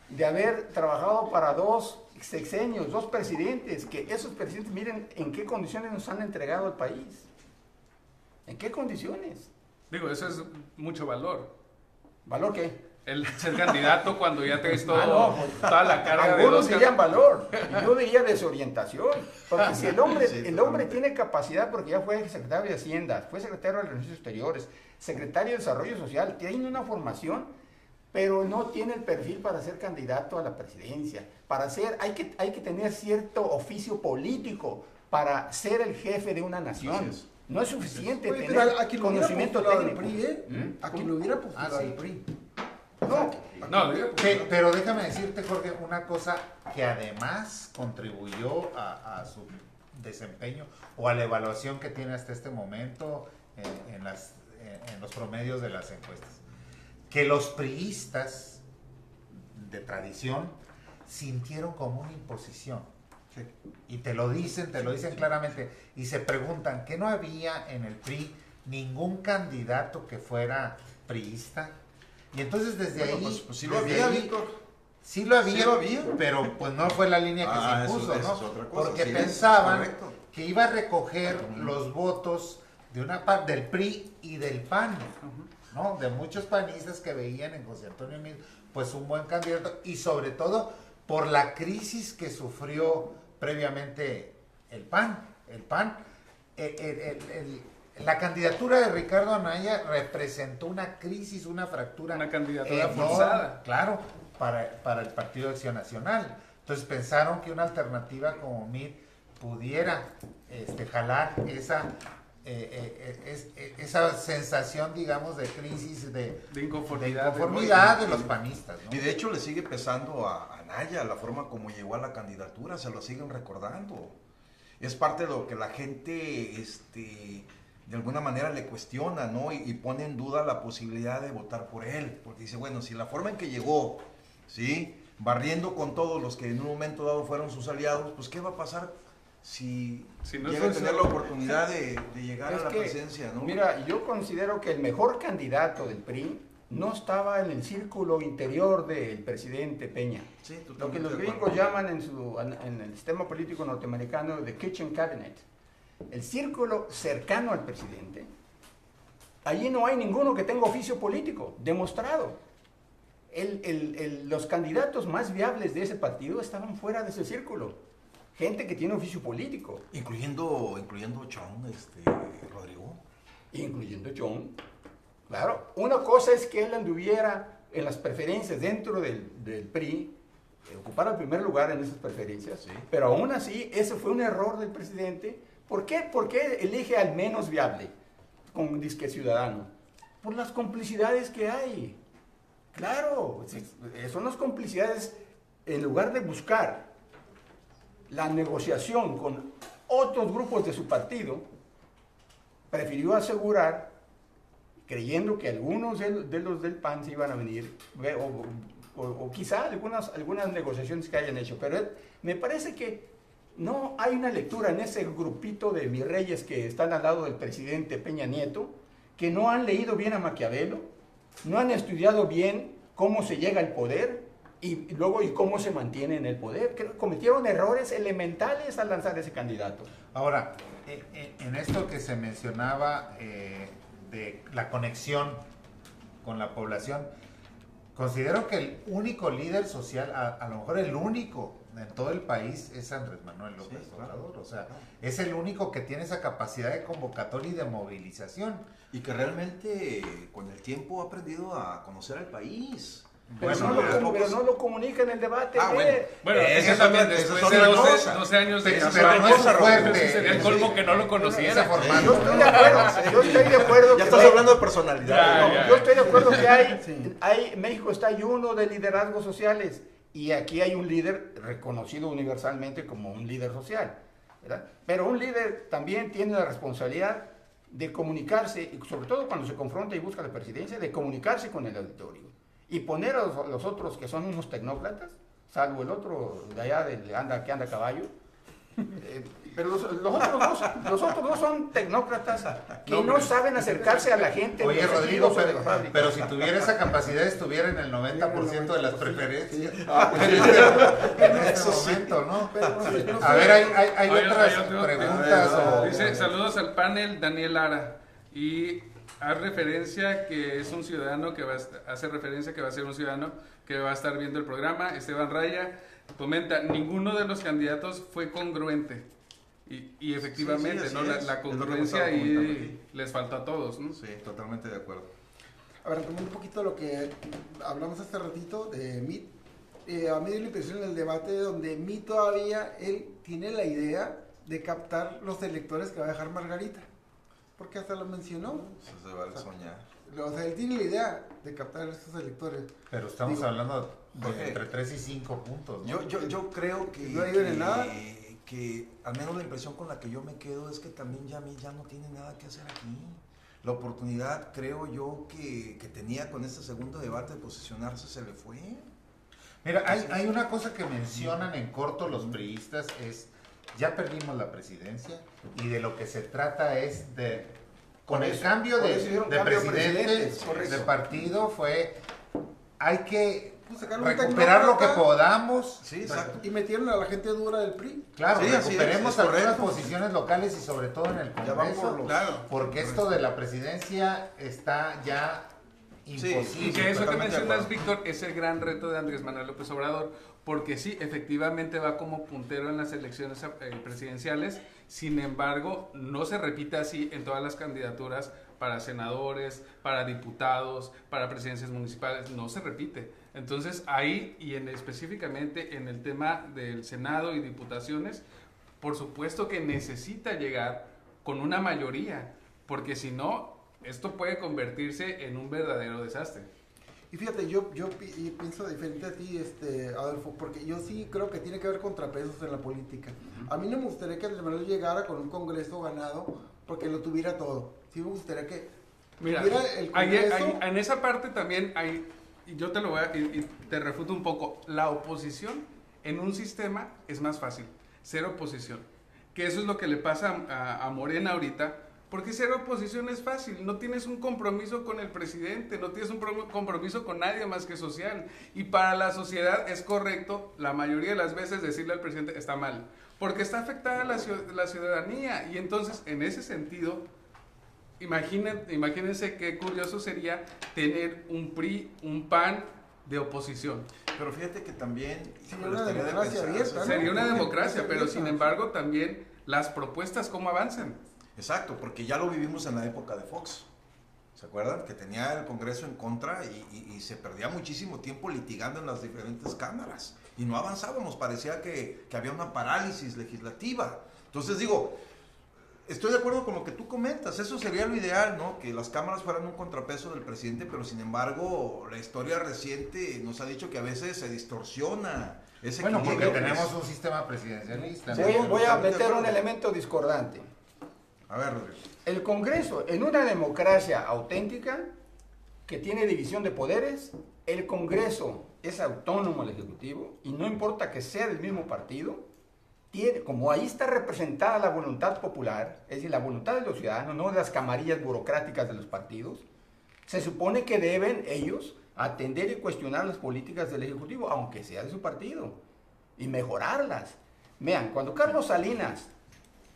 de haber trabajado para dos sexenios, dos presidentes, que esos presidentes miren en qué condiciones nos han entregado al país. ¿En qué condiciones? digo, eso es mucho valor. ¿Valor qué? El ser candidato cuando ya traes todo, no, pues, toda la carga de Algunos dos dirían valor, y yo diría desorientación, porque si el hombre, Sí, el hombre totalmente. tiene capacidad, porque ya fue secretario de Hacienda, fue secretario de Relaciones Exteriores, secretario de Desarrollo Social, tiene una formación, pero no tiene el perfil para ser candidato a la presidencia. Para ser, hay que tener cierto oficio político para ser el jefe de una nación. Así es. No es suficiente Oye, tener pero a quien lo hubiera conocimiento postulado técnico. al PRI, ¿eh? ¿Mm? A quien lo hubiera postulado sí. al PRI. No, No, Pero déjame decirte, Jorge, una cosa que además contribuyó a su desempeño o a la evaluación que tiene hasta este momento en los promedios de las encuestas. Que los priistas de tradición sintieron como una imposición. Y te lo dicen claramente. Y se preguntan, ¿que no había en el PRI ningún candidato que fuera priista? Y entonces desde Bueno, ahí... pues sí lo desde había, ahí- Víctor. Sí lo había, Sí lo había. pero pues no fue la línea que Ah, se eso- impuso, eso ¿no? es otra cosa, Porque sí, es pensaban correcto. que iba a recoger los votos de una parte del PRI y del PAN, ¿no? De muchos panistas que veían en José Antonio Meade pues un buen candidato y sobre todo por la crisis que sufrió previamente el PAN. La candidatura de Ricardo Anaya representó una crisis, una fractura. Una candidatura enorme, forzada. Claro, para el Partido de Acción Nacional. Entonces pensaron que una alternativa como MIT pudiera jalar esa sensación, digamos, de crisis, de inconformidad. inconformidad de los panistas, ¿no? Y de hecho le sigue pesando a Anaya la forma como llegó a la candidatura, se lo siguen recordando. Es parte de lo que la gente de alguna manera le cuestiona, ¿no? Y pone en duda la posibilidad de votar por él, porque dice, bueno, si la forma en que llegó, ¿sí? Barriendo con todos los que en un momento dado fueron sus aliados, pues ¿qué va a pasar si no llega a son tener la solo- oportunidad de llegar Es a la que, presencia, ¿no? Mira, yo considero que el mejor candidato del PRI no estaba en el círculo interior del presidente Peña. Sí, Lo que totalmente los de gringos acuerdo. llaman en el sistema político norteamericano the kitchen cabinet. El círculo cercano al presidente. Allí no hay ninguno que tenga oficio político, demostrado. Los candidatos más viables de ese partido estaban fuera de ese círculo. Gente que tiene oficio político. Incluyendo Chong, Rodrigo. Incluyendo John. Claro, una cosa es que él anduviera en las preferencias dentro del PRI, ocupara el primer lugar en esas preferencias, Sí. pero aún así ese fue un error del presidente. ¿Por qué? Porque elige al menos viable con disque ciudadano. Por las complicidades que hay. Claro, son las complicidades. En lugar de buscar la negociación con otros grupos de su partido, prefirió asegurar, creyendo que algunos de los del PAN se iban a venir, o quizá algunas negociaciones que hayan hecho, pero me parece que no hay una lectura en ese grupito de mis reyes que están al lado del presidente Peña Nieto, que no han leído bien a Maquiavelo, no han estudiado bien cómo se llega al poder y cómo se mantiene en el poder. Creo que cometieron errores elementales al lanzar ese candidato. Ahora, en esto que se mencionaba de la conexión con la población, considero que el único líder social, a lo mejor el único en todo el país, es Andrés Manuel López Obrador. O sea, es el único que tiene esa capacidad de convocatoria y de movilización. Y que realmente con el tiempo ha aprendido a conocer al país. Pero, pero no lo comunica en el debate. Bueno, eso eso también también, después eso de es otra 12, cosa. 12 años de Pero campaña, no es fuerte. sería el colmo que no lo conociera. Ese formato. Yo estoy de acuerdo, Ya que estás hablando de personalidad. Ya. yo estoy de acuerdo que México está lleno de liderazgos sociales y aquí hay un líder reconocido universalmente como un líder social, ¿verdad? Pero un líder también tiene la responsabilidad de comunicarse, y sobre todo cuando se confronta y busca la presidencia, de comunicarse con el auditorio y poner a los otros que son unos tecnócratas, salvo el otro de allá que anda a caballo. Pero los otros dos son tecnócratas que no saben acercarse a la gente. Oye, en los Rodrigo, sentidos de la fábrica. pero si tuviera esa capacidad, estuviera en el 90% de las preferencias. En este momento, ¿no? A ver, hay otras preguntas. Dice, saludos al panel, Daniel Lara. Y hace referencia que es un ciudadano que hace referencia que va a ser un ciudadano que va a estar viendo el programa. Esteban Raya comenta, ninguno de los candidatos fue congruente. Y efectivamente, Sí, ¿no? así es. La Es lo que congruencia me estaba comentando ahí aquí. les faltó a todos, ¿no? Sí, totalmente de acuerdo. A ver, retomando un poquito lo que hablamos hace ratito de MIT. A mí me dio la impresión en el debate donde MIT todavía, él tiene la idea de captar los electores que va a dejar Margarita. Porque hasta lo mencionó. Eso se vale soñar. O sea, él tiene la idea de captar a esos electores. Pero estamos Digo, hablando de Jorge, entre 3 y 5 puntos, ¿no? Yo creo que, ¿No ayudan en nada? que al menos la impresión con la que yo me quedo es que también ya no tiene nada que hacer aquí. La oportunidad, creo yo, que tenía con este segundo debate de posicionarse se le fue. Mira, hay una cosa que mencionan en corto los priistas, es ya perdimos la presidencia y de lo que se trata es de, con el cambio por de eso hicieron cambio de presidente, presidentes, correcto. de partido, hay que sacar un recuperar lo que tecnócrata. podamos. Sí, exacto. Y metieron a la gente dura del PRI. Claro, Sí, así recuperemos es algunas correcto. posiciones locales y sobre todo en el Ya vamos Congreso, por los- Claro. porque esto de la presidencia está ya imposible. Y que eso que totalmente de mencionas, acuerdo. Víctor, es el gran reto de Andrés Manuel López Obrador, porque sí, efectivamente va como puntero en las elecciones presidenciales, sin embargo, no se repite así en todas las candidaturas para senadores, para diputados, para presidencias municipales, no se repite. Entonces ahí, y específicamente en el tema del Senado y diputaciones, por supuesto que necesita llegar con una mayoría, porque si no, esto puede convertirse en un verdadero desastre. Y fíjate, yo pienso diferente a ti, Adolfo, porque yo sí creo que tiene que haber contrapesos en la política. A mí no me gustaría que Andrés Manuel llegara con un Congreso ganado porque lo tuviera todo. Sí me gustaría que Mira, tuviera el Congreso. en esa parte también hay, y yo te lo voy a, y te refuto un poco, la oposición en un sistema es más fácil, ser oposición, que eso es lo que le pasa a Morena ahorita, porque ser oposición es fácil, no tienes un compromiso con el presidente, no tienes un compromiso con nadie más que social, y para la sociedad es correcto, la mayoría de las veces decirle al presidente está mal, porque está afectada la ciudadanía, y entonces en ese sentido, imagínense qué curioso sería tener un PRI, un PAN de oposición. Pero fíjate que también Sería una democracia abierta, ¿no? Sería una democracia, pero abierta. sin embargo también las propuestas cómo avanzan. Exacto, porque ya lo vivimos en la época de Fox. ¿Se acuerdan? Que tenía el Congreso en contra y se perdía muchísimo tiempo litigando en las diferentes cámaras. Y no avanzábamos, parecía que había una parálisis legislativa. Entonces digo, estoy de acuerdo con lo que tú comentas, eso sería lo ideal, ¿no? Que las cámaras fueran un contrapeso del presidente, pero sin embargo, la historia reciente nos ha dicho que a veces se distorsiona ese Bueno, porque equilibrio. tenemos un sistema presidencialista. Sí, ¿no? voy a meter un elemento discordante. A ver, Rodrigo. El Congreso, en una democracia auténtica que tiene división de poderes, el Congreso es autónomo al Ejecutivo y no importa que sea del mismo partido, como ahí está representada la voluntad popular, es decir, la voluntad de los ciudadanos, no de las camarillas burocráticas de los partidos, se supone que deben ellos atender y cuestionar las políticas del Ejecutivo, aunque sea de su partido, y mejorarlas. Vean, cuando Carlos Salinas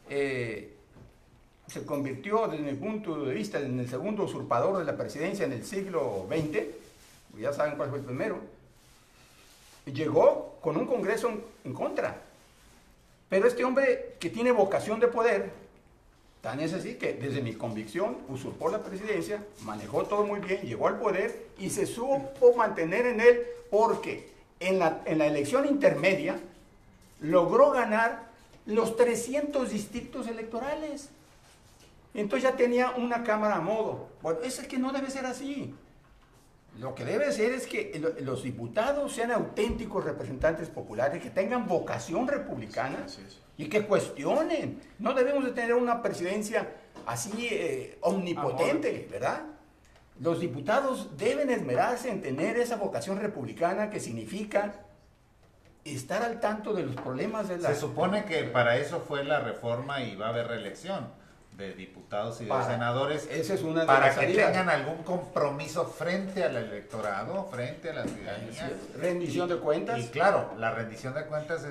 se convirtió, desde mi punto de vista, en el segundo usurpador de la presidencia en el siglo XX, ya saben cuál fue el primero, llegó con un Congreso en contra. Pero este hombre que tiene vocación de poder, tan es así que desde mi convicción usurpó la presidencia, manejó todo muy bien, llegó al poder y se supo mantener en él porque en la elección intermedia logró ganar los 300 distritos electorales. Entonces ya tenía una cámara a modo. Bueno, eso es que no debe ser así. Lo que debe ser es que los diputados sean auténticos representantes populares, que tengan vocación republicana y que cuestionen. No debemos de tener una presidencia así omnipotente, ¿verdad? Los diputados deben esmerarse en tener esa vocación republicana que significa estar al tanto de los problemas de la... Se supone que para eso fue la reforma y va a haber reelección de diputados y de senadores, esa es una de para las que salidas. tengan algún compromiso frente al electorado, frente a la ciudadanía. Rendición de cuentas. Y claro, la rendición de cuentas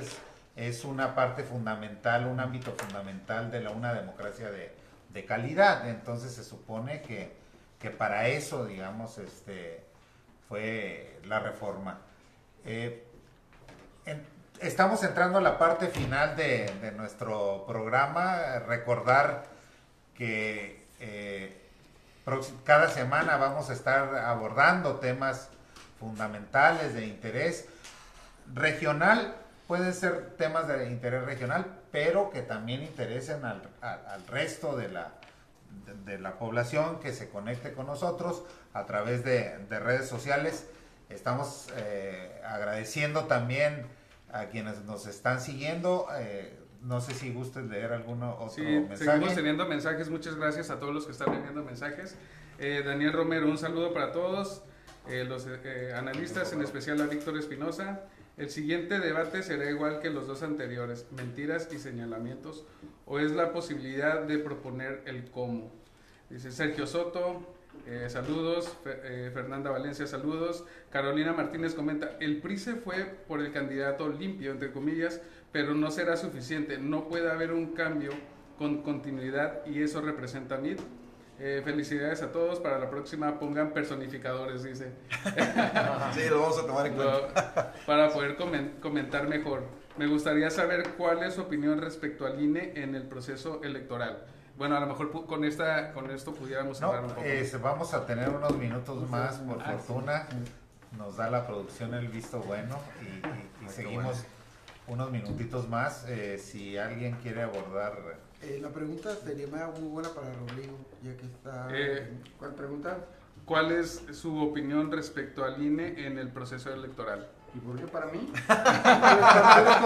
es una parte fundamental, un ámbito fundamental de una democracia de calidad. Entonces se supone que para eso, digamos, fue la reforma. Estamos entrando a la parte final de nuestro programa. Recordar que cada semana vamos a estar abordando temas fundamentales de interés regional. Pueden ser temas de interés regional, pero que también interesen al resto de la población que se conecte con nosotros a través de redes sociales. Estamos agradeciendo también a quienes nos están siguiendo. No sé si gustes leer alguno otro mensaje. Seguimos teniendo mensajes. Muchas gracias a todos los que están enviando mensajes. Daniel Romero, un saludo para todos los analistas, en especial a Víctor Espinosa. El siguiente debate será igual que los dos anteriores: mentiras y señalamientos, o es la posibilidad de proponer el cómo. Dice Sergio Soto, saludos. Fernanda Valencia, saludos. Carolina Martínez comenta: el PRI se fue por el candidato limpio, entre comillas, pero no será suficiente. No puede haber un cambio con continuidad y eso representa MIT. Felicidades a todos. Para la próxima pongan personificadores, dice. Sí, lo vamos a tomar en cuenta. Para poder comentar mejor. Me gustaría saber cuál es su opinión respecto al INE en el proceso electoral. Bueno, a lo mejor con esto pudiéramos hablar un poco. Vamos a tener unos minutos más, por fortuna. Nos da la producción el visto bueno y seguimos unos minutitos más. Si alguien quiere abordar... La pregunta sería muy buena para Rodrigo, ya que está... ¿Cuál pregunta? ¿Cuál es su opinión respecto al INE en el proceso electoral? ¿Y por qué para mí?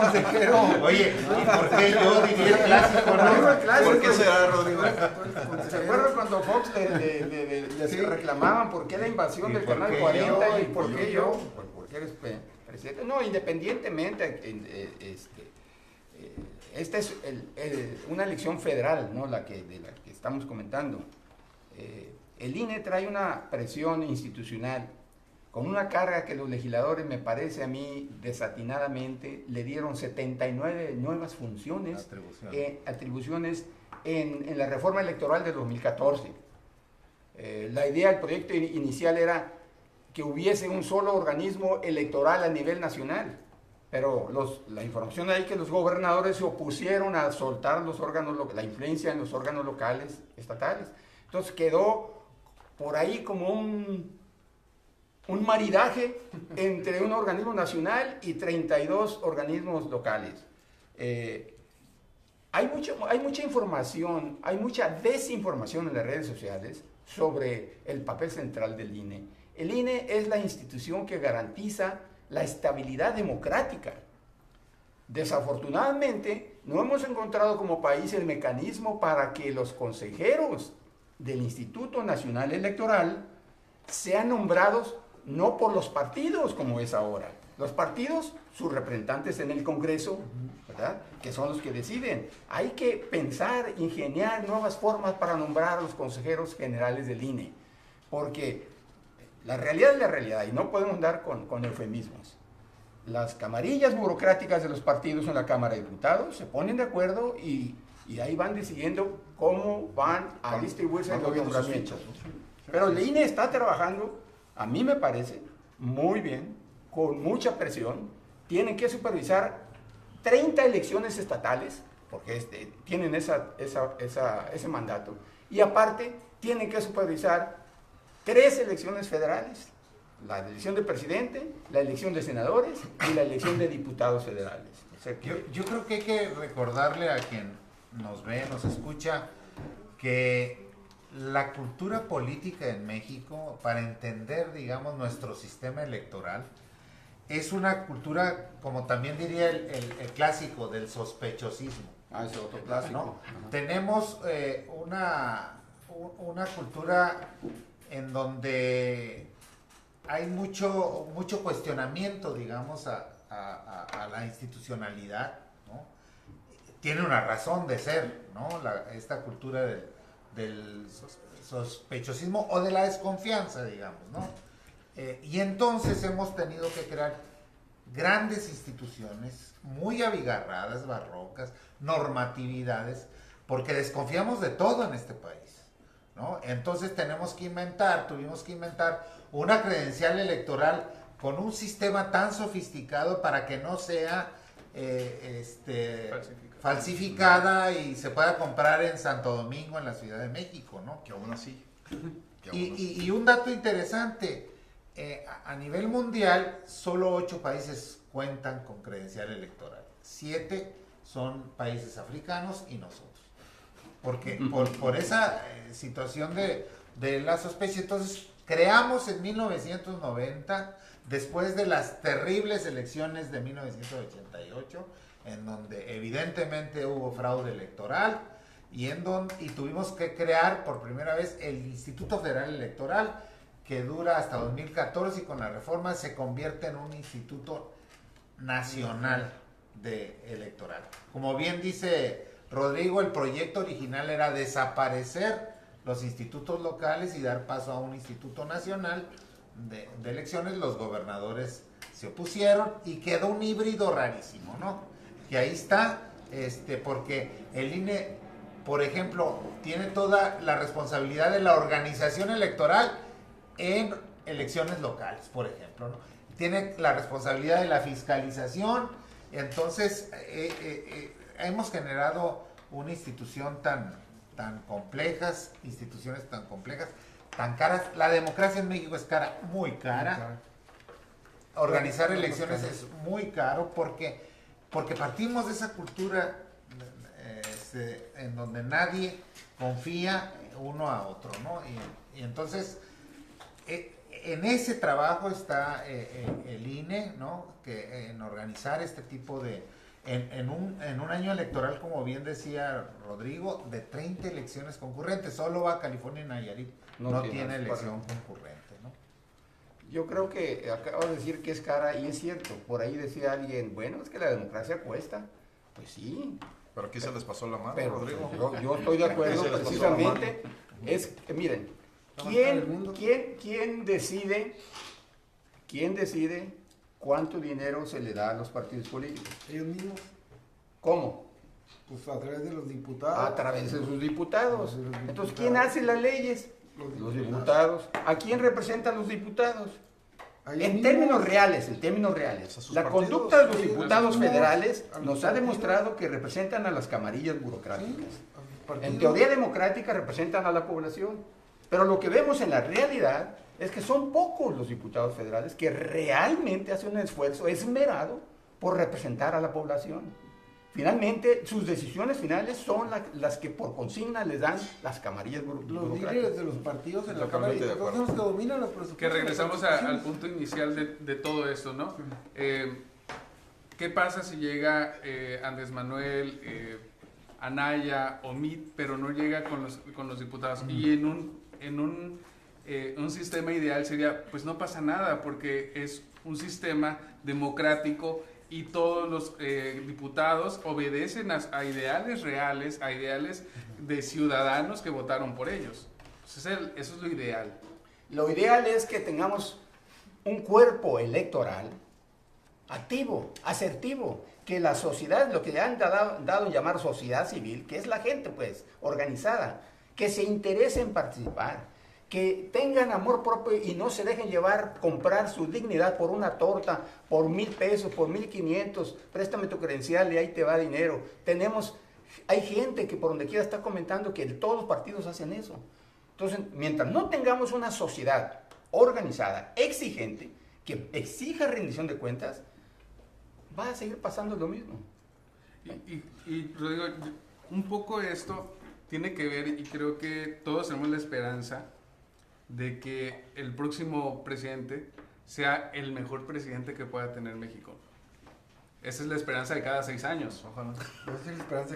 consejero. Oye, ¿y por qué yo diría el clásico? ¿No? ¿Por qué será, Rodrigo? ¿Se acuerdan cuando Fox les reclamaban por qué la invasión ¿Y del por Canal qué 40 yo? y por qué yo? Porque eres presidente. No, independientemente, esta es una elección federal, ¿no? de la que estamos comentando. El INE trae una presión institucional con una carga que los legisladores, me parece a mí, desatinadamente, le dieron 79 nuevas funciones, atribuciones en la reforma electoral de 2014. La idea del proyecto inicial era que hubiese un solo organismo electoral a nivel nacional, pero la información ahí que los gobernadores se opusieron a soltar los órganos, la influencia en los órganos locales, estatales. Entonces quedó por ahí como un maridaje entre un organismo nacional y 32 organismos locales. Hay mucha información, hay mucha desinformación en las redes sociales sobre el papel central del INE. El INE es la institución que garantiza la estabilidad democrática. Desafortunadamente, no hemos encontrado como país el mecanismo para que los consejeros del Instituto Nacional Electoral sean nombrados no por los partidos como es ahora. Los partidos, sus representantes en el Congreso, ¿verdad?, que son los que deciden. Hay que pensar, ingeniar nuevas formas para nombrar a los consejeros generales del INE, porque la realidad es la realidad y no podemos andar con eufemismos. Las camarillas burocráticas de los partidos en la Cámara de Diputados se ponen de acuerdo y ahí van decidiendo cómo van a distribuirse los nombramientos. Pero el INE está trabajando, a mí me parece, muy bien, con mucha presión. Tienen que supervisar 30 elecciones estatales, porque tienen ese mandato, y aparte tienen que supervisar 3 elecciones federales: la elección de presidente, la elección de senadores y la elección de diputados federales. O sea que Yo creo que hay que recordarle a quien nos ve, nos escucha, que la cultura política en México, para entender, digamos, nuestro sistema electoral, es una cultura, como también diría el clásico, del sospechosismo. es otro clásico. ¿No? Tenemos una cultura en donde hay mucho cuestionamiento, digamos, a la institucionalidad, ¿no? Tiene una razón de ser, ¿no? Esta cultura del sospechosismo o de la desconfianza, digamos, ¿no? Y entonces hemos tenido que crear grandes instituciones muy abigarradas, barrocas, normatividades, porque desconfiamos de todo en este país, ¿no? Entonces tuvimos que inventar una credencial electoral con un sistema tan sofisticado para que no sea falsificada y se pueda comprar en Santo Domingo, en la Ciudad de México, ¿no? Que aún así. Y un dato interesante, a nivel mundial, solo 8 países cuentan con credencial electoral. 7 son países africanos y nosotros. Porque por esa situación de la sospecha, entonces creamos en 1990, después de las terribles elecciones de 1988, en donde evidentemente hubo fraude electoral, y tuvimos que crear por primera vez el Instituto Federal Electoral, que dura hasta 2014 y con la reforma se convierte en un instituto nacional electoral. Como bien dice Rodrigo, el proyecto original era desaparecer los institutos locales y dar paso a un instituto nacional de elecciones. Los gobernadores se opusieron y quedó un híbrido rarísimo, ¿no? Y ahí está, porque el INE, por ejemplo, tiene toda la responsabilidad de la organización electoral en elecciones locales, por ejemplo, ¿no? Tiene la responsabilidad de la fiscalización. Entonces, hemos generado una institución tan complejas, instituciones tan complejas, tan caras. La democracia en México es cara, muy cara. Organizar elecciones es muy caro porque partimos de esa cultura en donde nadie confía uno a otro, ¿no? Y entonces, en ese trabajo está el INE, ¿no? Que en organizar este tipo de... En un año electoral, como bien decía Rodrigo, de 30 elecciones concurrentes, solo va California y Nayarit, no tiene elección concurrente, ¿no? Yo creo que acabo de decir que es cara y es cierto. Por ahí decía alguien, bueno, es que la democracia cuesta. Pues sí. ¿Pero aquí se les pasó la mano, Pero Rodrigo? yo estoy de acuerdo, Se les pasó precisamente. Es que, miren, ¿quién decide cuánto dinero se le da a los partidos políticos? Ellos mismos, ¿Cómo? pues a través de los diputados. A través de sus diputados. De los diputados. Entonces, ¿quién hace las leyes? Los diputados. ¿A quién representan los diputados? En términos reales, la conducta de los diputados federales nos ha demostrado que representan a las camarillas burocráticas. En teoría democrática representan a la población. Pero lo que vemos en la realidad es que son pocos los diputados federales que realmente hacen un esfuerzo esmerado por representar a la población. Finalmente, sus decisiones finales son las que por consigna les dan las camarillas Los burocráticas. líderes de los partidos en la Cámara de Diputados son los que dominan los presupuestos. Que regresamos al punto inicial de todo esto, ¿no? ¿Qué pasa si llega Andrés Manuel, Anaya o Mit, pero no llega con los diputados? Y en un sistema ideal sería, pues no pasa nada, porque es un sistema democrático y todos los diputados obedecen a ideales reales, a ideales de ciudadanos que votaron por ellos. Eso es lo ideal. Lo ideal es que tengamos un cuerpo electoral activo, asertivo, que la sociedad, lo que le han dado en llamar sociedad civil, que es la gente pues organizada, que se interese en participar, que tengan amor propio y no se dejen llevar, comprar su dignidad por una torta, por 1,000 pesos, por 1,500, préstame tu credencial y ahí te va dinero. Hay gente que por donde quiera está comentando que todos los partidos hacen eso. Entonces, mientras no tengamos una sociedad organizada, exigente, que exija rendición de cuentas, va a seguir pasando lo mismo. Y Rodrigo, un poco esto tiene que ver, y creo que todos tenemos la esperanza de que el próximo presidente sea el mejor presidente que pueda tener México. Esa es la esperanza de cada 6 años. Ojalá. Esa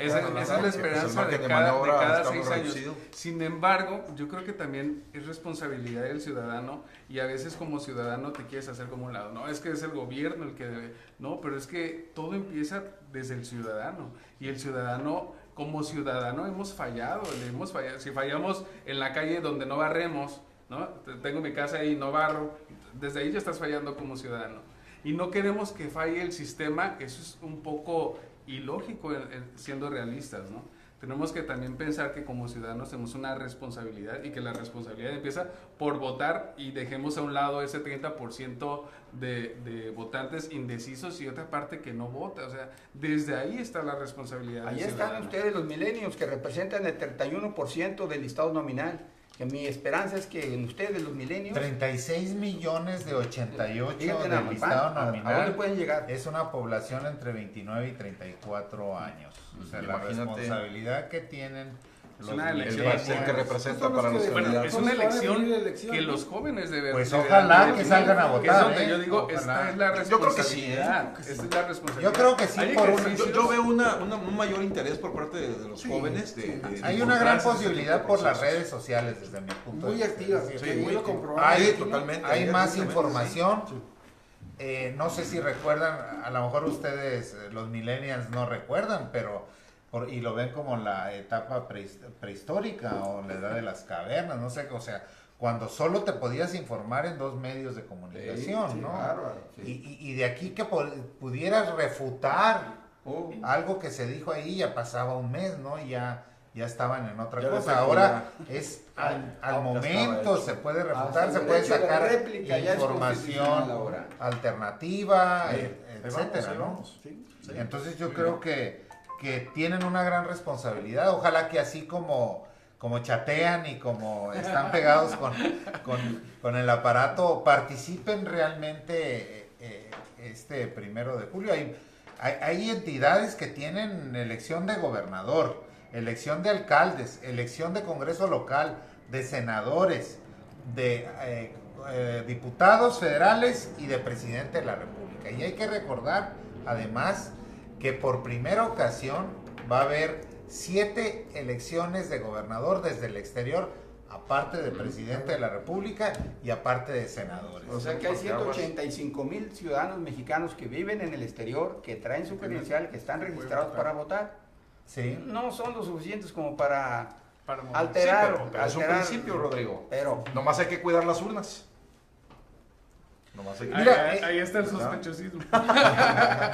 es la esperanza de cada 6 años. Sin embargo, yo creo que también es responsabilidad del ciudadano, y a veces como ciudadano te quieres hacer como un lado. No, es que es el gobierno el que debe. No, pero es que todo empieza desde el ciudadano. Y el ciudadano, como ciudadano, hemos fallado. Si fallamos en la calle donde no barremos, ¿no? Tengo mi casa ahí y no barro, desde ahí ya estás fallando como ciudadano. Y no queremos que falle el sistema, eso es un poco ilógico siendo realistas, ¿no? Tenemos que también pensar que como ciudadanos tenemos una responsabilidad, y que la responsabilidad empieza por votar, y dejemos a un lado ese 30% de votantes indecisos y otra parte que no vota. O sea, desde ahí está la responsabilidad. Ahí están ustedes los millennials, que representan el 31% del listado nominal. Que mi esperanza es que en ustedes, los milenios, 36 millones de 88 fíjate, del listado ¿a nominal. dónde pueden llegar? Es una población entre 29 y 34 años. O sea, la Imagínate. responsabilidad que tienen Es los una elección. millennials. El que representa Son los para que los definen. Bueno, es una Entonces, van a definir la elección elección, que ¿no? los jóvenes deben. Pues deberán ojalá de que definir, salgan a que es votar, donde yo digo, ojalá. esta es la Yo creo que sí, responsabilidad. Esta es la responsabilidad. Yo creo que sí, Hay por ejercicios- Yo veo un mayor interés por parte de los jóvenes. Hay una gran involucrarse en ese posibilidad tipo de por las procesos. redes sociales, desde mi punto de Muy vista. activas, Es Sí, decir, que muy lo activo. comprobamos. hay, Sí, totalmente. hay más Exactamente, información. No sé si recuerdan, a lo mejor ustedes, los millennials, no recuerdan, pero y lo ven como la etapa prehistórica o la edad de las cavernas, no sé, o sea, cuando solo te podías informar en 2 medios de comunicación, Sí, ¿no? bárbaro, sí. Y de aquí que pudieras refutar Oh. algo que se dijo ahí, ya pasaba un mes, ¿no? Y ya estaban en otra Ya cosa. les Ahora es al estaba momento, hecho. se puede Hasta refutar, el se puede derecho de sacar réplica ya es constitucional información ahora. alternativa, etcétera, Ahí ¿no? vamos. Sí. Entonces yo creo que tienen una gran responsabilidad. Ojalá que así como chatean y como están pegados con el aparato, participen realmente este 1 de julio. Hay entidades que tienen elección de gobernador, elección de alcaldes, elección de Congreso local, de senadores, de diputados federales y de presidente de la República. Y hay que recordar, además, que por primera ocasión va a haber 7 elecciones de gobernador desde el exterior, aparte de presidente de la República y aparte de senadores. O sea que hay 185,000 ciudadanos mexicanos que viven en el exterior, que traen su credencial, que están registrados para votar. Sí. No son lo suficientes como para Para mover. alterar. Sí, pero es un alterar- principio, Rodrigo. Pero Nomás hay que cuidar las urnas. Nomás hay que... Mira, ahí está el sospechosismo.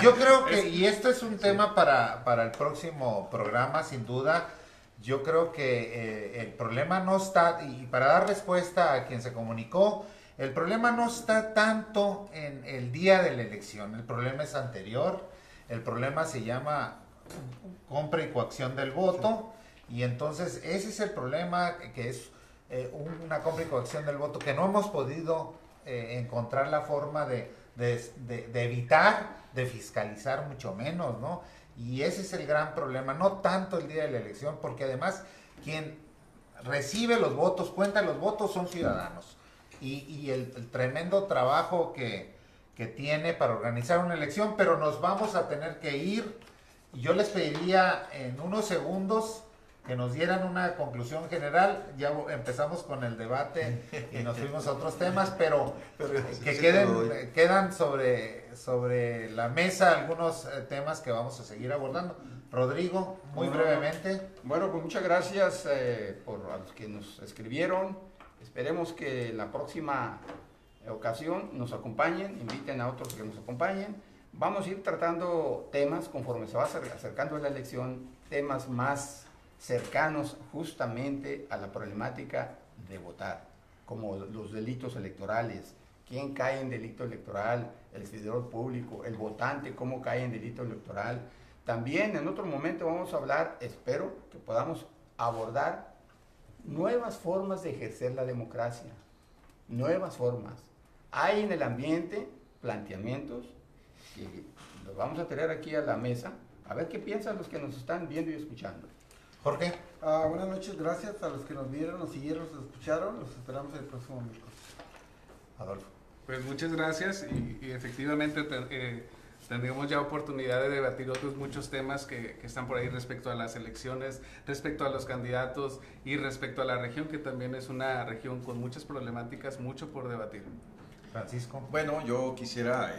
Yo creo que, y esto es un tema para el próximo programa, sin duda. Yo creo que el problema no está, y para dar respuesta a quien se comunicó, el problema no está tanto en el día de la elección, el problema es anterior, el problema se llama compra y coacción del voto, y entonces ese es el problema que es una compra y coacción del voto que no hemos podido encontrar la forma de evitar, de fiscalizar mucho menos, ¿no? Y ese es el gran problema, no tanto el día de la elección, porque además quien recibe los votos, cuenta los votos, son ciudadanos. Y el tremendo trabajo que tiene para organizar una elección, pero nos vamos a tener que ir. Yo les pediría en unos segundos que nos dieran una conclusión general. Ya empezamos con el debate y nos fuimos a otros temas, pero que quedan sobre la mesa algunos temas que vamos a seguir abordando. Rodrigo, muy brevemente. Bueno, pues muchas gracias por a los que nos escribieron. Esperemos que la próxima ocasión nos acompañen, inviten a otros que nos acompañen. Vamos a ir tratando temas conforme se va acercando la elección, temas más cercanos justamente a la problemática de votar, como los delitos electorales, quién cae en delito electoral, el servidor público, el votante, cómo cae en delito electoral. También en otro momento vamos a hablar, espero que podamos abordar nuevas formas de ejercer la democracia, nuevas formas. Hay en el ambiente planteamientos que los vamos a traer aquí a la mesa, a ver qué piensan los que nos están viendo y escuchando. Jorge. Buenas noches, gracias a los que nos vieron, nos siguieron, nos escucharon, los esperamos el próximo miércoles. Adolfo. Pues muchas gracias y efectivamente tendremos ya oportunidad de debatir otros muchos temas que están por ahí respecto a las elecciones, respecto a los candidatos y respecto a la región, que también es una región con muchas problemáticas, mucho por debatir. Francisco. Bueno, yo quisiera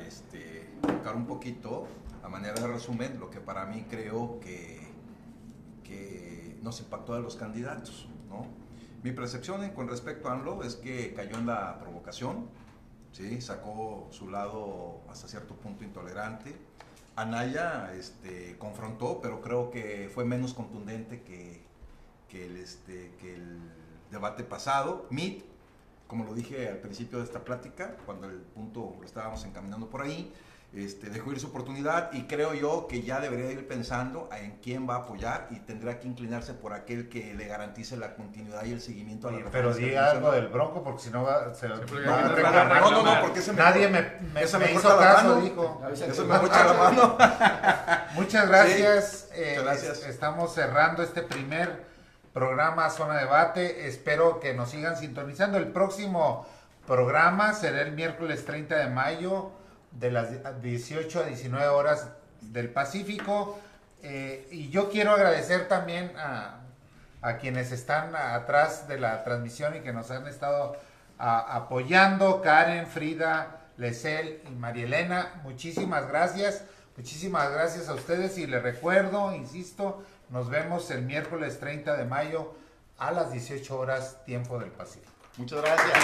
tocar un poquito, a manera de resumen, lo que para mí creo que nos impactó a los candidatos, ¿no? Mi percepción con respecto a AMLO es que cayó en la provocación, ¿sí? Sacó su lado hasta cierto punto intolerante. Anaya confrontó, pero creo que fue menos contundente que el debate pasado. Mitt, como lo dije al principio de esta plática, cuando el punto lo estábamos encaminando por ahí, dejó ir su oportunidad y creo yo que ya debería ir pensando en quién va a apoyar y tendrá que inclinarse por aquel que le garantice la continuidad y el seguimiento a la reforma. Pero diga algo del Bronco porque si no va a No, porque nadie me hizo caso, dijo. Eso me echa la mano. Muchas gracias. Sí, muchas gracias. Estamos cerrando este primer programa Zona Debate. Espero que nos sigan sintonizando. El próximo programa será el miércoles 30 de mayo de las 18 a 19 horas del Pacífico. Y yo quiero agradecer también a quienes están atrás de la transmisión y que nos han estado apoyando: Karen, Frida, Lesel y María Elena. Muchísimas gracias a ustedes y les recuerdo, insisto, nos vemos el miércoles 30 de mayo a las 18 horas tiempo del Pacífico. Muchas gracias.